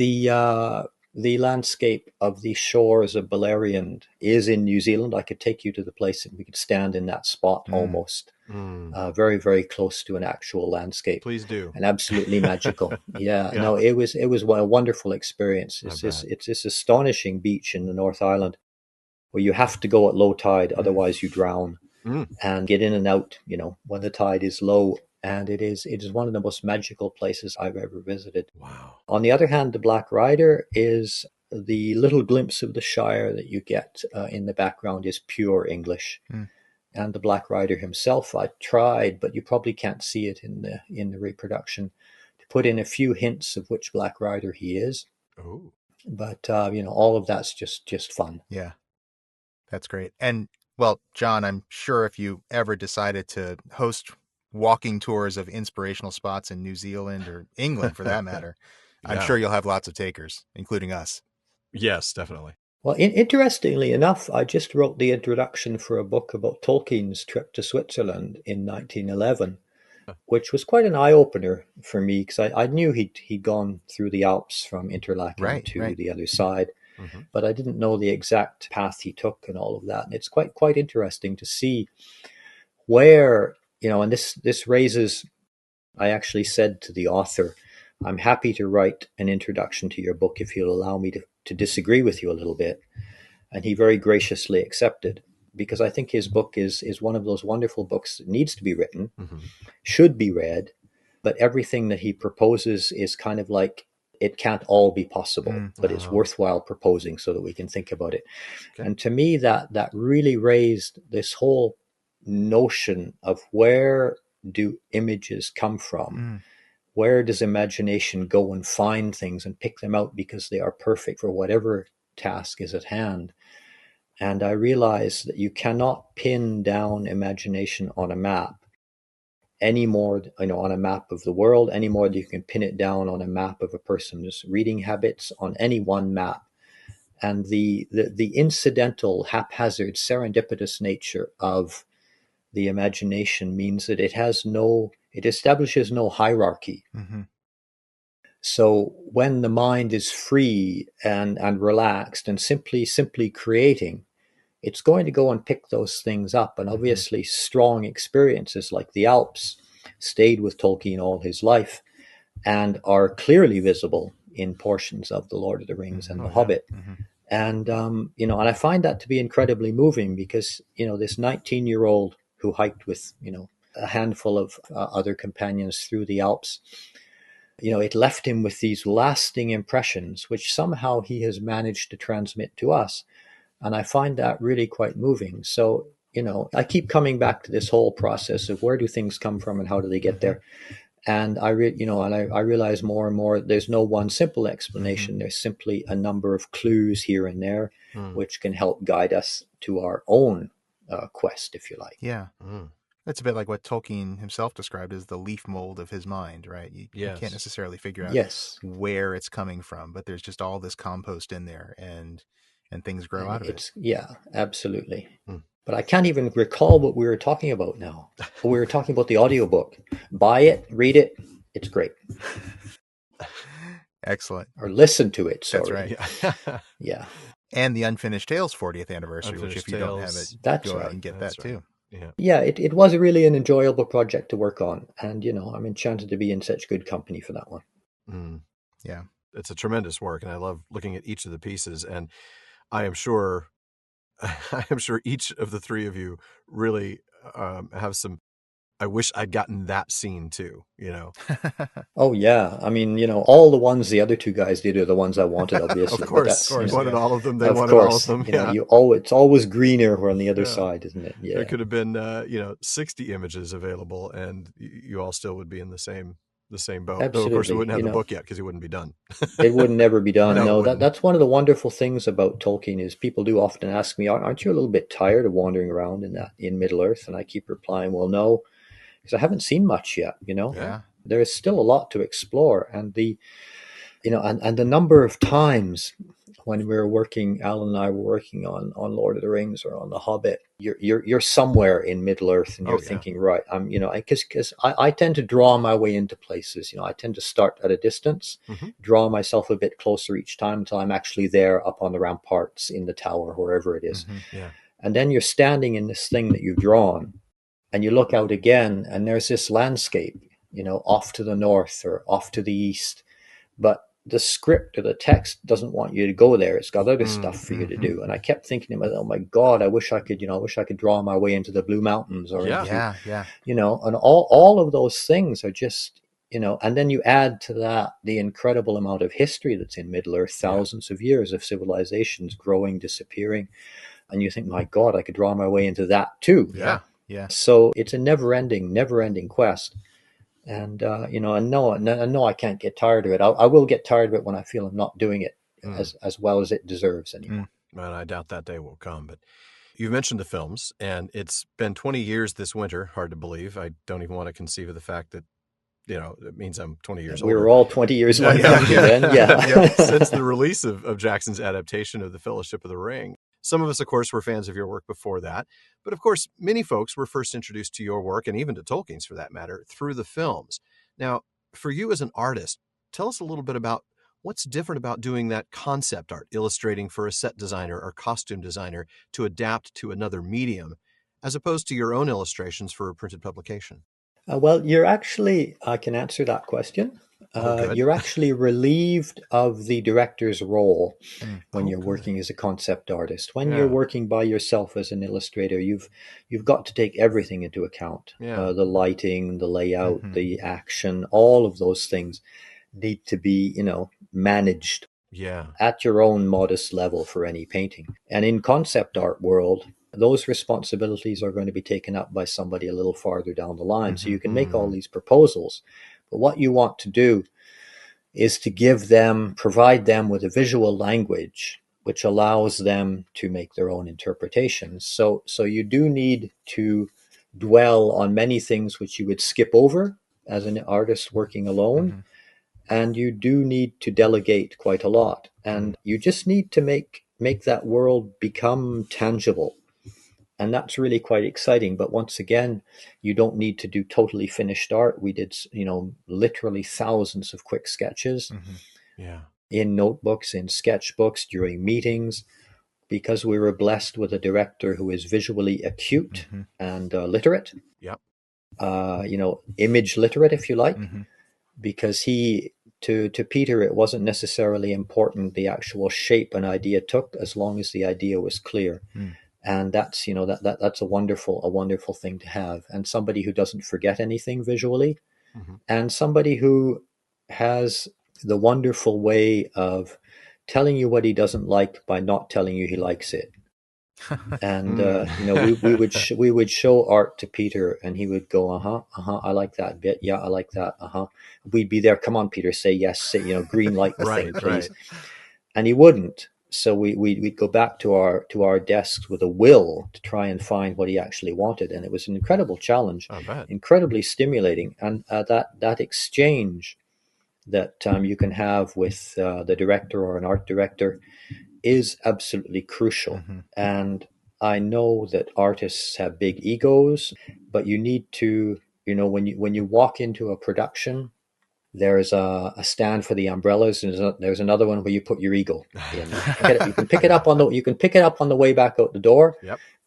the landscape of the shores of Beleriand is in New Zealand. I could take you to the place and we could stand in that spot almost. Very, very close to an actual landscape. Please do. And absolutely magical. Yeah. No, it was a wonderful experience. It's this astonishing beach in the North Island where you have to go at low tide, otherwise you drown, and get in and out, when the tide is low. And it is one of the most magical places I've ever visited. Wow. On the other hand, the Black Rider is the little glimpse of the Shire that you get in the background is pure English. And the Black Rider himself, I tried, but you probably can't see it in the reproduction, to put in a few hints of which Black Rider he is. Oh. But all of that's just fun. Yeah, that's great. And well, John, I'm sure if you ever decided to host walking tours of inspirational spots in New Zealand or England, for that matter, I'm sure you'll have lots of takers, including us. Yes, definitely. Well, interestingly enough, I just wrote the introduction for a book about Tolkien's trip to Switzerland in 1911, which was quite an eye-opener for me because I knew he'd gone through the Alps from Interlaken to the other side, but I didn't know the exact path he took and all of that. And it's quite interesting to see where, and this raises, I actually said to the author, I'm happy to write an introduction to your book if you'll allow me to disagree with you a little bit. And he very graciously accepted, because I think his book is one of those wonderful books that needs to be written, should be read, but everything that he proposes is kind of like, it can't all be possible, but it's worthwhile proposing so that we can think about it. Okay. And to me, that really raised this whole notion of where do images come from? Where does imagination go and find things and pick them out because they are perfect for whatever task is at hand? And I realized that you cannot pin down imagination on a map any more, on a map of the world, any more than you can pin it down on a map of a person's reading habits on any one map. And the incidental, haphazard, serendipitous nature of the imagination means that it establishes no hierarchy. So when the mind is free and relaxed and simply creating, it's going to go and pick those things up. And obviously strong experiences like the Alps stayed with Tolkien all his life and are clearly visible in portions of The Lord of the Rings and The Hobbit. And, and I find that to be incredibly moving because, this 19-year-old who hiked with, a handful of other companions through the Alps, it left him with these lasting impressions, which somehow he has managed to transmit to us. And I find that really quite moving. So, I keep coming back to this whole process of where do things come from and how do they get there? And I realize more and more there's no one simple explanation. There's simply a number of clues here and there, which can help guide us to our own quest, if you like. Yeah. That's a bit like what Tolkien himself described as the leaf mold of his mind, right? You can't necessarily figure out where it's coming from, but there's just all this compost in there and things grow out of it. Yeah, absolutely. But I can't even recall what we were talking about now. We were talking about the audiobook. Buy it, read it. It's great. Excellent. Or listen to it. Sorry. That's right. Yeah. And the Unfinished Tales 40th anniversary, which if you don't have it, go out and get that too. Yeah, it was really an enjoyable project to work on. And, I'm enchanted to be in such good company for that one. Yeah. It's a tremendous work. And I love looking at each of the pieces. And I am sure each of the three of you really have some, I wish I'd gotten that scene too, Oh, yeah. I mean, all the ones the other two guys did are the ones I wanted, obviously. Of course. You wanted all of them. They wanted all of them. It's always greener on the other side, isn't it? Yeah. There could have been, 60 images available and you all still would be in the same boat. Absolutely. Though, of course, we wouldn't have the book yet because it wouldn't be done. It would never be done. No, that's one of the wonderful things about Tolkien is people do often ask me, aren't you a little bit tired of wandering around in Middle-earth? And I keep replying, well, no, because I haven't seen much yet, Yeah. There is still a lot to explore. And the number of times when Alan and I were working on Lord of the Rings or on The Hobbit, you're somewhere in Middle-earth and you're thinking, right, because I tend to draw my way into places. I tend to start at a distance, draw myself a bit closer each time until I'm actually there up on the ramparts, in the tower, wherever it is. And then you're standing in this thing that you've drawn and you look out again and there's this landscape, off to the north or off to the east. But the script or the text doesn't want you to go there. It's got other stuff for you to do. And I kept thinking to myself, oh my God, I wish I could draw my way into the Blue Mountains or and all of those things are just, and then you add to that the incredible amount of history that's in Middle-earth, thousands of years of civilizations growing, disappearing. And you think, my God, I could draw my way into that too. Yeah. So it's a never-ending quest. And, no, I can't get tired of it. I will get tired of it when I feel I'm not doing it as well as it deserves anymore. Man, I doubt that day will come. But you've mentioned the films, and it's been 20 years this winter. Hard to believe. I don't even want to conceive of the fact that it means I'm 20 years We older. were all 20 years Yeah, younger then, yeah. Since the release of Jackson's adaptation of The Fellowship of the Ring. Some of us, of course, were fans of your work before that. But of course, many folks were first introduced to your work, and even to Tolkien's for that matter, through the films. Now, for you as an artist, tell us a little bit about what's different about doing that concept art, illustrating for a set designer or costume designer to adapt to another medium, as opposed to your own illustrations for a printed publication. Well, I can answer that question. Good. You're actually relieved of the director's role when you're Good. working as a concept artist. When Yeah. you're working by yourself as an illustrator, you've got to take everything into account. Yeah. The lighting, the layout, the action, all of those things need to be, managed at your own modest level for any painting. And in concept art world, those responsibilities are going to be taken up by somebody a little farther down the line. So you can make all these proposals, but what you want to do is to provide them with a visual language which allows them to make their own interpretations. So you do need to dwell on many things which you would skip over as an artist working alone. And you do need to delegate quite a lot. And you just need to make that world become tangible. And that's really quite exciting. But once again, you don't need to do totally finished art. We did, literally thousands of quick sketches in notebooks, in sketchbooks, during meetings, because we were blessed with a director who is visually acute and literate. Image literate, if you like. Because to Peter, it wasn't necessarily important the actual shape an idea took, as long as the idea was clear. And that's, that's a wonderful thing to have. And somebody who doesn't forget anything visually, and somebody who has the wonderful way of telling you what he doesn't like by not telling you he likes it. And we would show art to Peter, and he would go, I like that bit. Yeah, I like that. We'd be there. Come on, Peter, say yes. Say, green light the thing, please. And he wouldn't. So we'd go back to our desks with a will to try and find what he actually wanted, and it was an incredible challenge, incredibly stimulating, and that exchange that you can have with the director or an art director is absolutely crucial. And I know that artists have big egos, but you need to, when you walk into a production, there's a stand for the umbrellas, and there's another one where you put your ego in. You can pick it up on the way back out the door.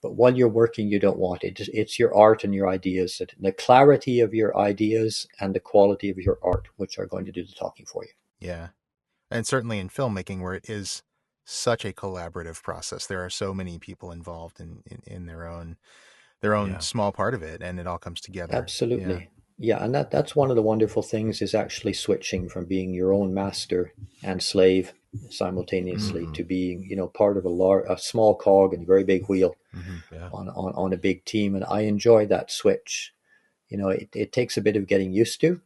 But while you're working, you don't want it. It's your art and your ideas, the clarity of your ideas and the quality of your art, which are going to do the talking for you. Yeah, and certainly in filmmaking, where it is such a collaborative process, there are so many people involved in their own small part of it, and it all comes together. Absolutely. Yeah, and that's one of the wonderful things, is actually switching from being your own master and slave simultaneously to being, part of a small cog in a very big wheel on a big team. And I enjoy that switch. It takes a bit of getting used to,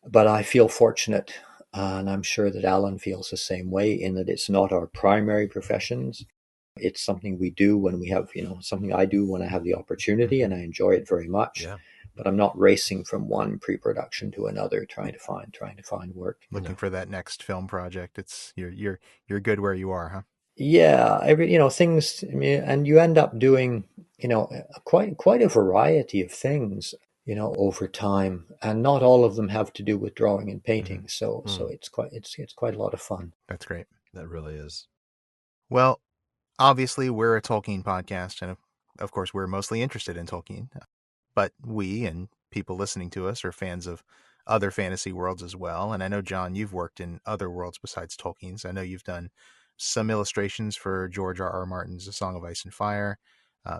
but I feel fortunate, and I'm sure that Alan feels the same way, in that it's not our primary professions. It's something we do when we have, something I do when I have the opportunity, and I enjoy it very much. But I'm not racing from one pre-production to another, trying to find work. Looking for that next film project. It's you're good where you are, huh? Yeah, things. I mean, and you end up doing, quite a variety of things, over time, and not all of them have to do with drawing and painting. So it's quite a lot of fun. That's great. That really is. Well, obviously we're a Tolkien podcast, and of course we're mostly interested in Tolkien. But we and people listening to us are fans of other fantasy worlds as well. And I know, John, you've worked in other worlds besides Tolkien's. I know you've done some illustrations for George R.R. Martin's A Song of Ice and Fire.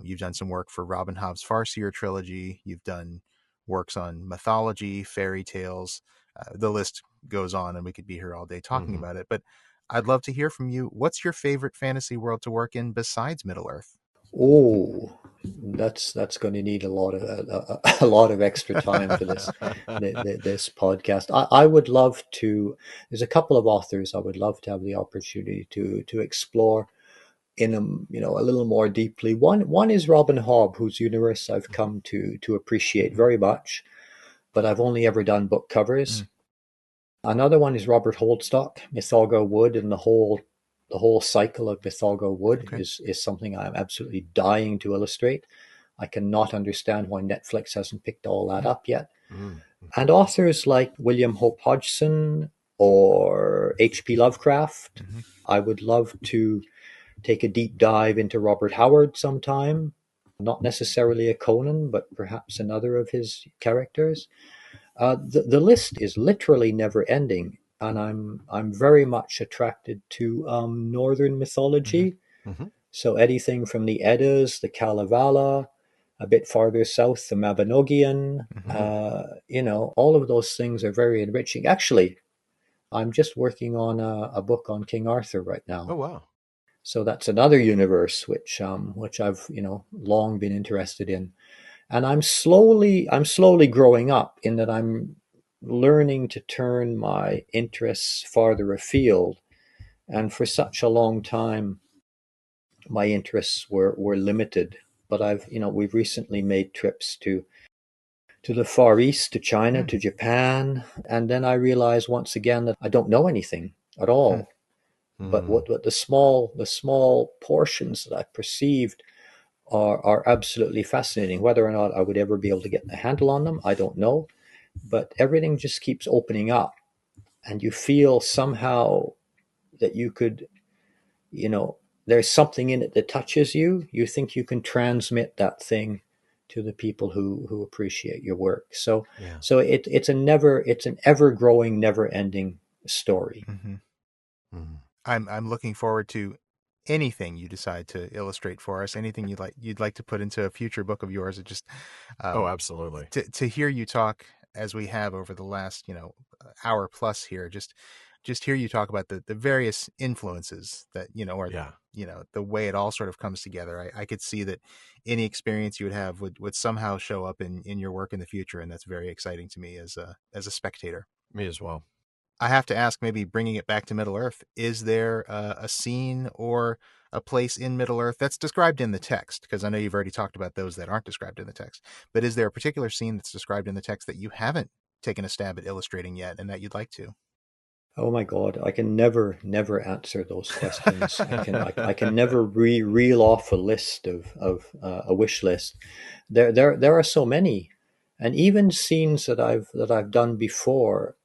You've done some work for Robin Hobb's Farseer trilogy. You've done works on mythology, fairy tales. The list goes on, and we could be here all day talking about it. But I'd love to hear from you. What's your favorite fantasy world to work in besides Middle-earth? Oh, that's going to need a lot of extra time for this this podcast. I would love to. There's a couple of authors I would love to have the opportunity to explore in a little more deeply. One is Robin Hobb, whose universe I've come to appreciate very much. but I've only ever done book covers. Another one is Robert Holdstock, Mythalgo Wood, and the whole cycle of Mythalgo Wood is something I'm absolutely dying to illustrate. I cannot understand why Netflix hasn't picked all that up yet. And authors like William Hope Hodgson or H.P. Lovecraft. I would love to take a deep dive into Robert Howard sometime. Not necessarily a Conan, but perhaps another of his characters. The list is literally never ending, and I'm very much attracted to Northern mythology. So anything from the Eddas, the Kalevala, a bit farther south, the Mabinogion, all of those things are very enriching. Actually, I'm just working on a book on King Arthur right now. Oh, wow. So that's another universe which I've long been interested in. And I'm slowly growing up in that I'm learning to turn my interests farther afield. And for such a long time, my interests were limited. But we've recently made trips to the Far East, to China, to Japan. And then I realized once again that I don't know anything at all. But what the small portions that I perceived are absolutely fascinating. Whether or not I would ever be able to get a handle on them, I don't know. But everything just keeps opening up, and you feel somehow that you could, there's something in it that touches you. You think you can transmit that thing to the people who appreciate your work. So it's an ever growing, never ending story. I'm looking forward to anything you decide to illustrate for us, anything you'd like to put into a future book of yours. It just absolutely. To hear you talk as we have over the last hour plus here, just hear you talk about the various influences that the way it all sort of comes together. I could see that any experience you would have would somehow show up in your work in the future, and that's very exciting to me as a spectator. Me as well. I have to ask, maybe bringing it back to Middle-earth, is there a scene or a place in Middle-earth that's described in the text? Because I know you've already talked about those that aren't described in the text. But is there a particular scene that's described in the text that you haven't taken a stab at illustrating yet and that you'd like to? Oh my God, I can never answer those questions. I can never reel off a list of a wish list. There are so many, and even scenes that I've done before.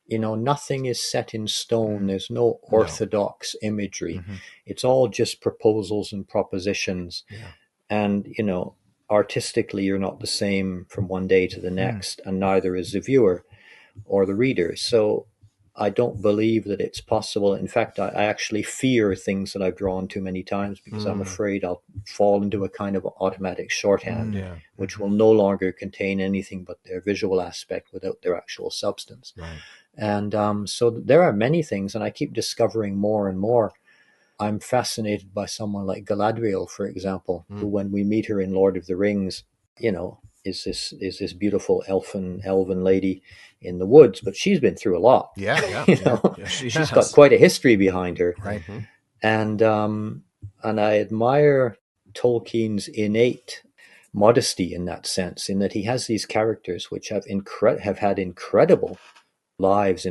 Nothing is set in stone. There's no orthodox imagery. It's all just proposals and propositions. And, artistically, you're not the same from one day to the next, and neither is the viewer or the reader. So I don't believe that it's possible. In fact, I actually fear things that I've drawn too many times because I'm afraid I'll fall into a kind of automatic shorthand, which will no longer contain anything but their visual aspect without their actual substance. Right. And so there are many things, and I keep discovering more and more. I'm fascinated by someone like Galadriel, for example, who, when we meet her in Lord of the Rings, is this beautiful elven lady in the woods, but she's been through a lot. She's got quite a history behind her. Right. And I admire Tolkien's innate modesty in that sense, in that he has these characters which have had incredible lives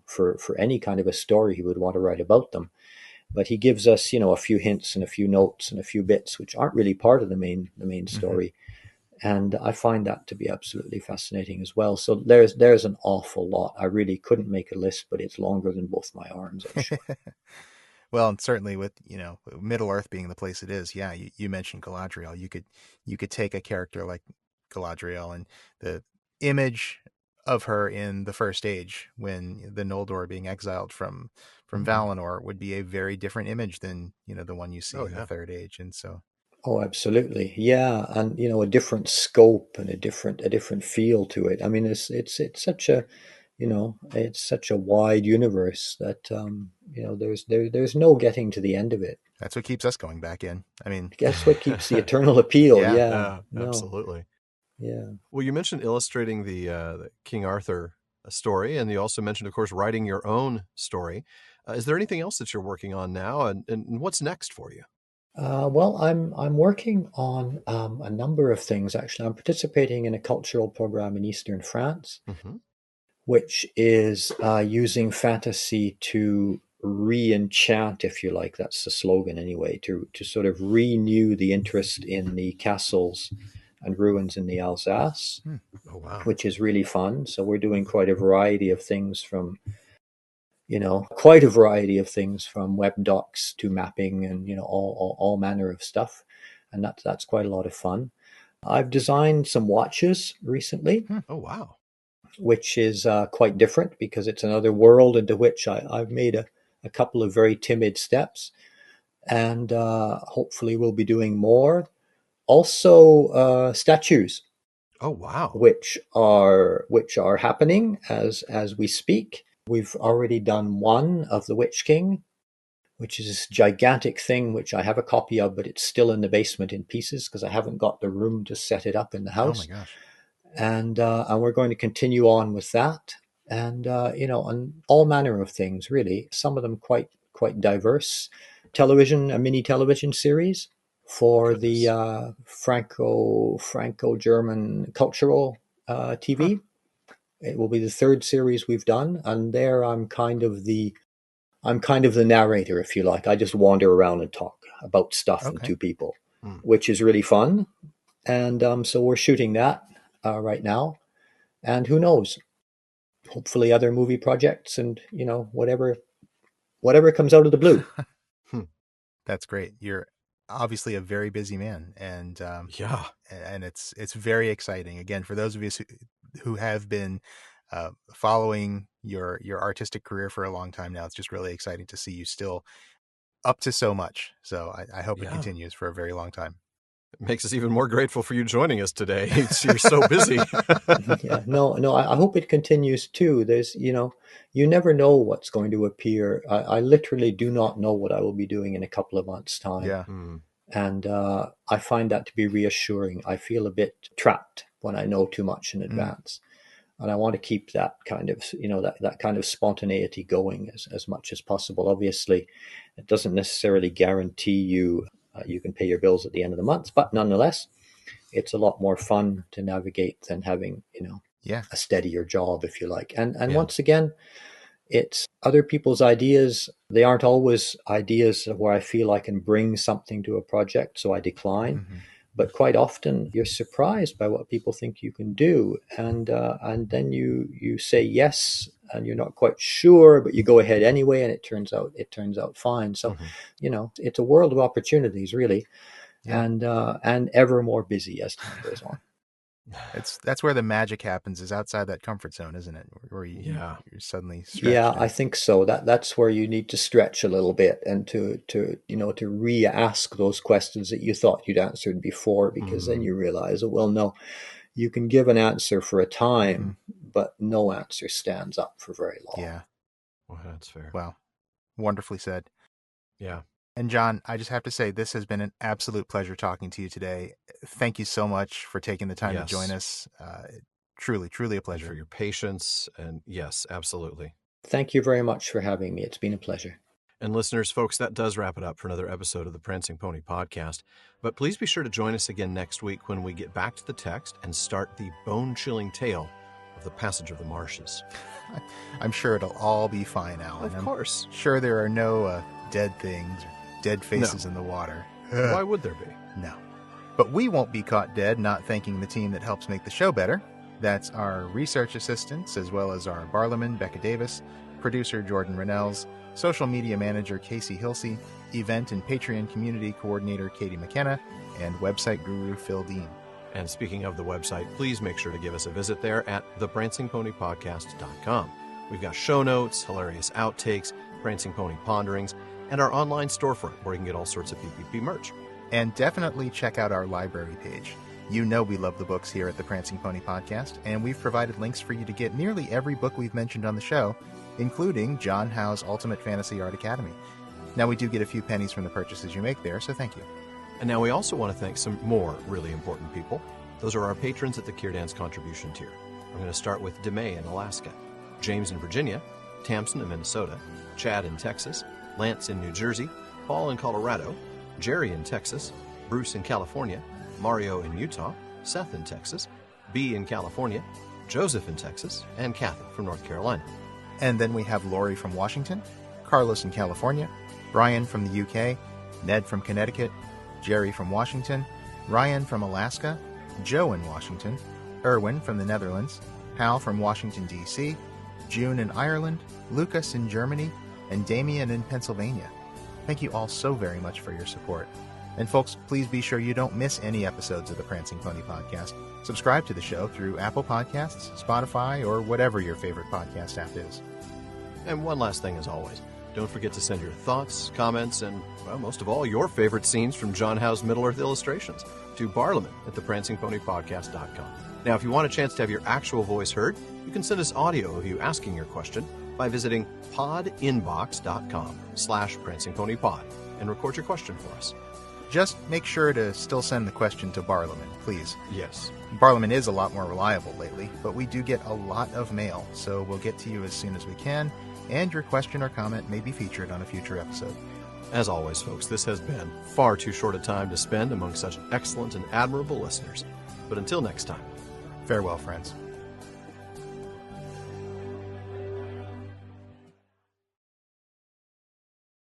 for any kind of a story he would want to write about them. But he gives us, a few hints and a few notes and a few bits which aren't really part of the main story. And I find that to be absolutely fascinating as well. So there's an awful lot. I really couldn't make a list, but it's longer than both my arms, I'm sure. Well, and certainly with, Middle-earth being the place it is, you mentioned Galadriel. You could take a character like Galadriel, and the image of her in the First Age, when the Noldor are being exiled from Valinor, would be a very different image than, the one you see in the Third Age. And so... Oh, absolutely. Yeah. And, a different scope and a different feel to it. I mean, it's such a, it's such a wide universe that, there's no getting to the end of it. That's what keeps us going back in. I mean, that's what keeps the eternal appeal. Absolutely. Yeah. Well, you mentioned illustrating the King Arthur story, and you also mentioned, of course, writing your own story. Is there anything else that you're working on now, and what's next for you? Well, I'm working on a number of things actually. I'm participating in a cultural program in Eastern France, Mm-hmm. which is using fantasy to re-enchant, if you like. That's the slogan anyway, to sort of renew the interest in the castles and ruins in the Alsace, Oh, wow. which is really fun. So we're doing quite a variety of things from quite a variety of things from web docs to mapping and, all manner of stuff. And that's quite a lot of fun. I've designed some watches recently, Oh, wow. which is quite different because it's another world into which I've made a couple of very timid steps. And hopefully we'll be doing more. Also, statues, Oh, wow. which are happening as we speak. We've already done one of the Witch King, which is this gigantic thing which I have a copy of, but it's still in the basement in pieces because I haven't got the room to set it up in the Oh my house. gosh. And we're going to continue on with that, and on all manner of things really. Some of them quite diverse. A mini television series for Goodness. the Franco-German cultural TV. It will be the third series we've done, and there I'm kind of the narrator, if you like. I just wander around and talk about stuff and Okay. to people, Mm. which is really fun. And so we're shooting that right now. And who knows? Hopefully, other movie projects and whatever comes out of the blue. That's great. You're obviously a very busy man, and Yeah. it's very exciting. Again, for those of us who have been following your artistic career for a long time now, it's just really exciting to see you still up to so much. So I hope it Yeah. continues for a very long time. It makes us even more grateful for you joining us today. You're so busy. Yeah, no, I hope it continues too. There's, you never know what's going to appear. I literally do not know what I will be doing in a couple of months' time. Yeah. Mm. And I find that to be reassuring. I feel a bit trapped when I know too much in advance. And I want to keep that kind of, that kind of spontaneity going as much as possible. Obviously, it doesn't necessarily guarantee you you can pay your bills at the end of the month, but nonetheless, it's a lot more fun to navigate than having, Yeah. a steadier job, if you like. And Yeah. once again, it's other people's ideas. They aren't always ideas where I feel I can bring something to a project, so I decline. Mm-hmm. But quite often, you're surprised by what people think you can do, and then you say yes, and you're not quite sure, but you go ahead anyway, and it turns out fine. So, Mm-hmm. it's a world of opportunities, really, Yeah. and ever more busy as time goes on. That's where the magic happens, is outside that comfort zone, isn't it? Where Yeah. you're suddenly Yeah, stretched. I think so. That's where you need to stretch a little bit and to re-ask those questions that you thought you'd answered before, because then you realize, well, no, you can give an answer for a time, but no answer stands up for very long. Yeah. Well, that's fair. Well, wonderfully said. Yeah. And John, I just have to say, this has been an absolute pleasure talking to you today. Thank you so much for taking the time to join us. Truly, truly a And pleasure. for your patience. And yes, absolutely. Thank you very much for having me. It's been a pleasure. And listeners, folks, that does wrap it up for another episode of the Prancing Pony Podcast. But please be sure to join us again next week when we get back to the text and start the bone-chilling tale of the Passage of the Marshes. I'm sure it'll all be fine, Alan. Of course. I'm sure there are no dead things or dead faces in the water. Why would there be? No. But we won't be caught dead not thanking the team that helps make the show better. That's our research assistants, as well as our barlowman, Becca Davis, producer Jordan Rennells, social media manager Casey Hilsey, event and Patreon community coordinator Katie McKenna, and website guru Phil Dean. And speaking of the website, please make sure to give us a visit there at theprancingponypodcast.com. We've got show notes, hilarious outtakes, Prancing Pony ponderings, and our online storefront where you can get all sorts of PPP merch. And definitely check out our library page. You know we love the books here at the Prancing Pony Podcast, and we've provided links for you to get nearly every book we've mentioned on the show, including John Howe's Ultimate Fantasy Art Academy. Now, we do get a few pennies from the purchases you make there, so thank you. And now we also want to thank some more really important people. Those are our patrons at the Kierdance contribution tier. I'm going to start with DeMay in Alaska, James in Virginia, Tamsin in Minnesota, Chad in Texas, Lance in New Jersey, Paul in Colorado, Jerry in Texas, Bruce in California, Mario in Utah, Seth in Texas, B in California, Joseph in Texas, and Kathy from North Carolina. And then we have Lori from Washington, Carlos in California, Brian from the UK, Ned from Connecticut, Jerry from Washington, Ryan from Alaska, Joe in Washington, Erwin from the Netherlands, Hal from Washington, D.C., June in Ireland, Lucas in Germany, and Damien in Pennsylvania. Thank you all so very much for your support. And folks, please be sure you don't miss any episodes of the Prancing Pony Podcast. Subscribe to the show through Apple Podcasts, Spotify, or whatever your favorite podcast app is. And one last thing as always, don't forget to send your thoughts, comments, and, well, most of all, your favorite scenes from John Howe's Middle-earth illustrations to barliman@theprancingponypodcast.com. Now, if you want a chance to have your actual voice heard, you can send us audio of you asking your question by visiting podinbox.com/prancingponypod and record your question for us. Just make sure to still send the question to Barliman, please. Yes. Barliman is a lot more reliable lately, but we do get a lot of mail, so we'll get to you as soon as we can, and your question or comment may be featured on a future episode. As always, folks, this has been far too short a time to spend among such excellent and admirable listeners. But until next time, farewell, friends.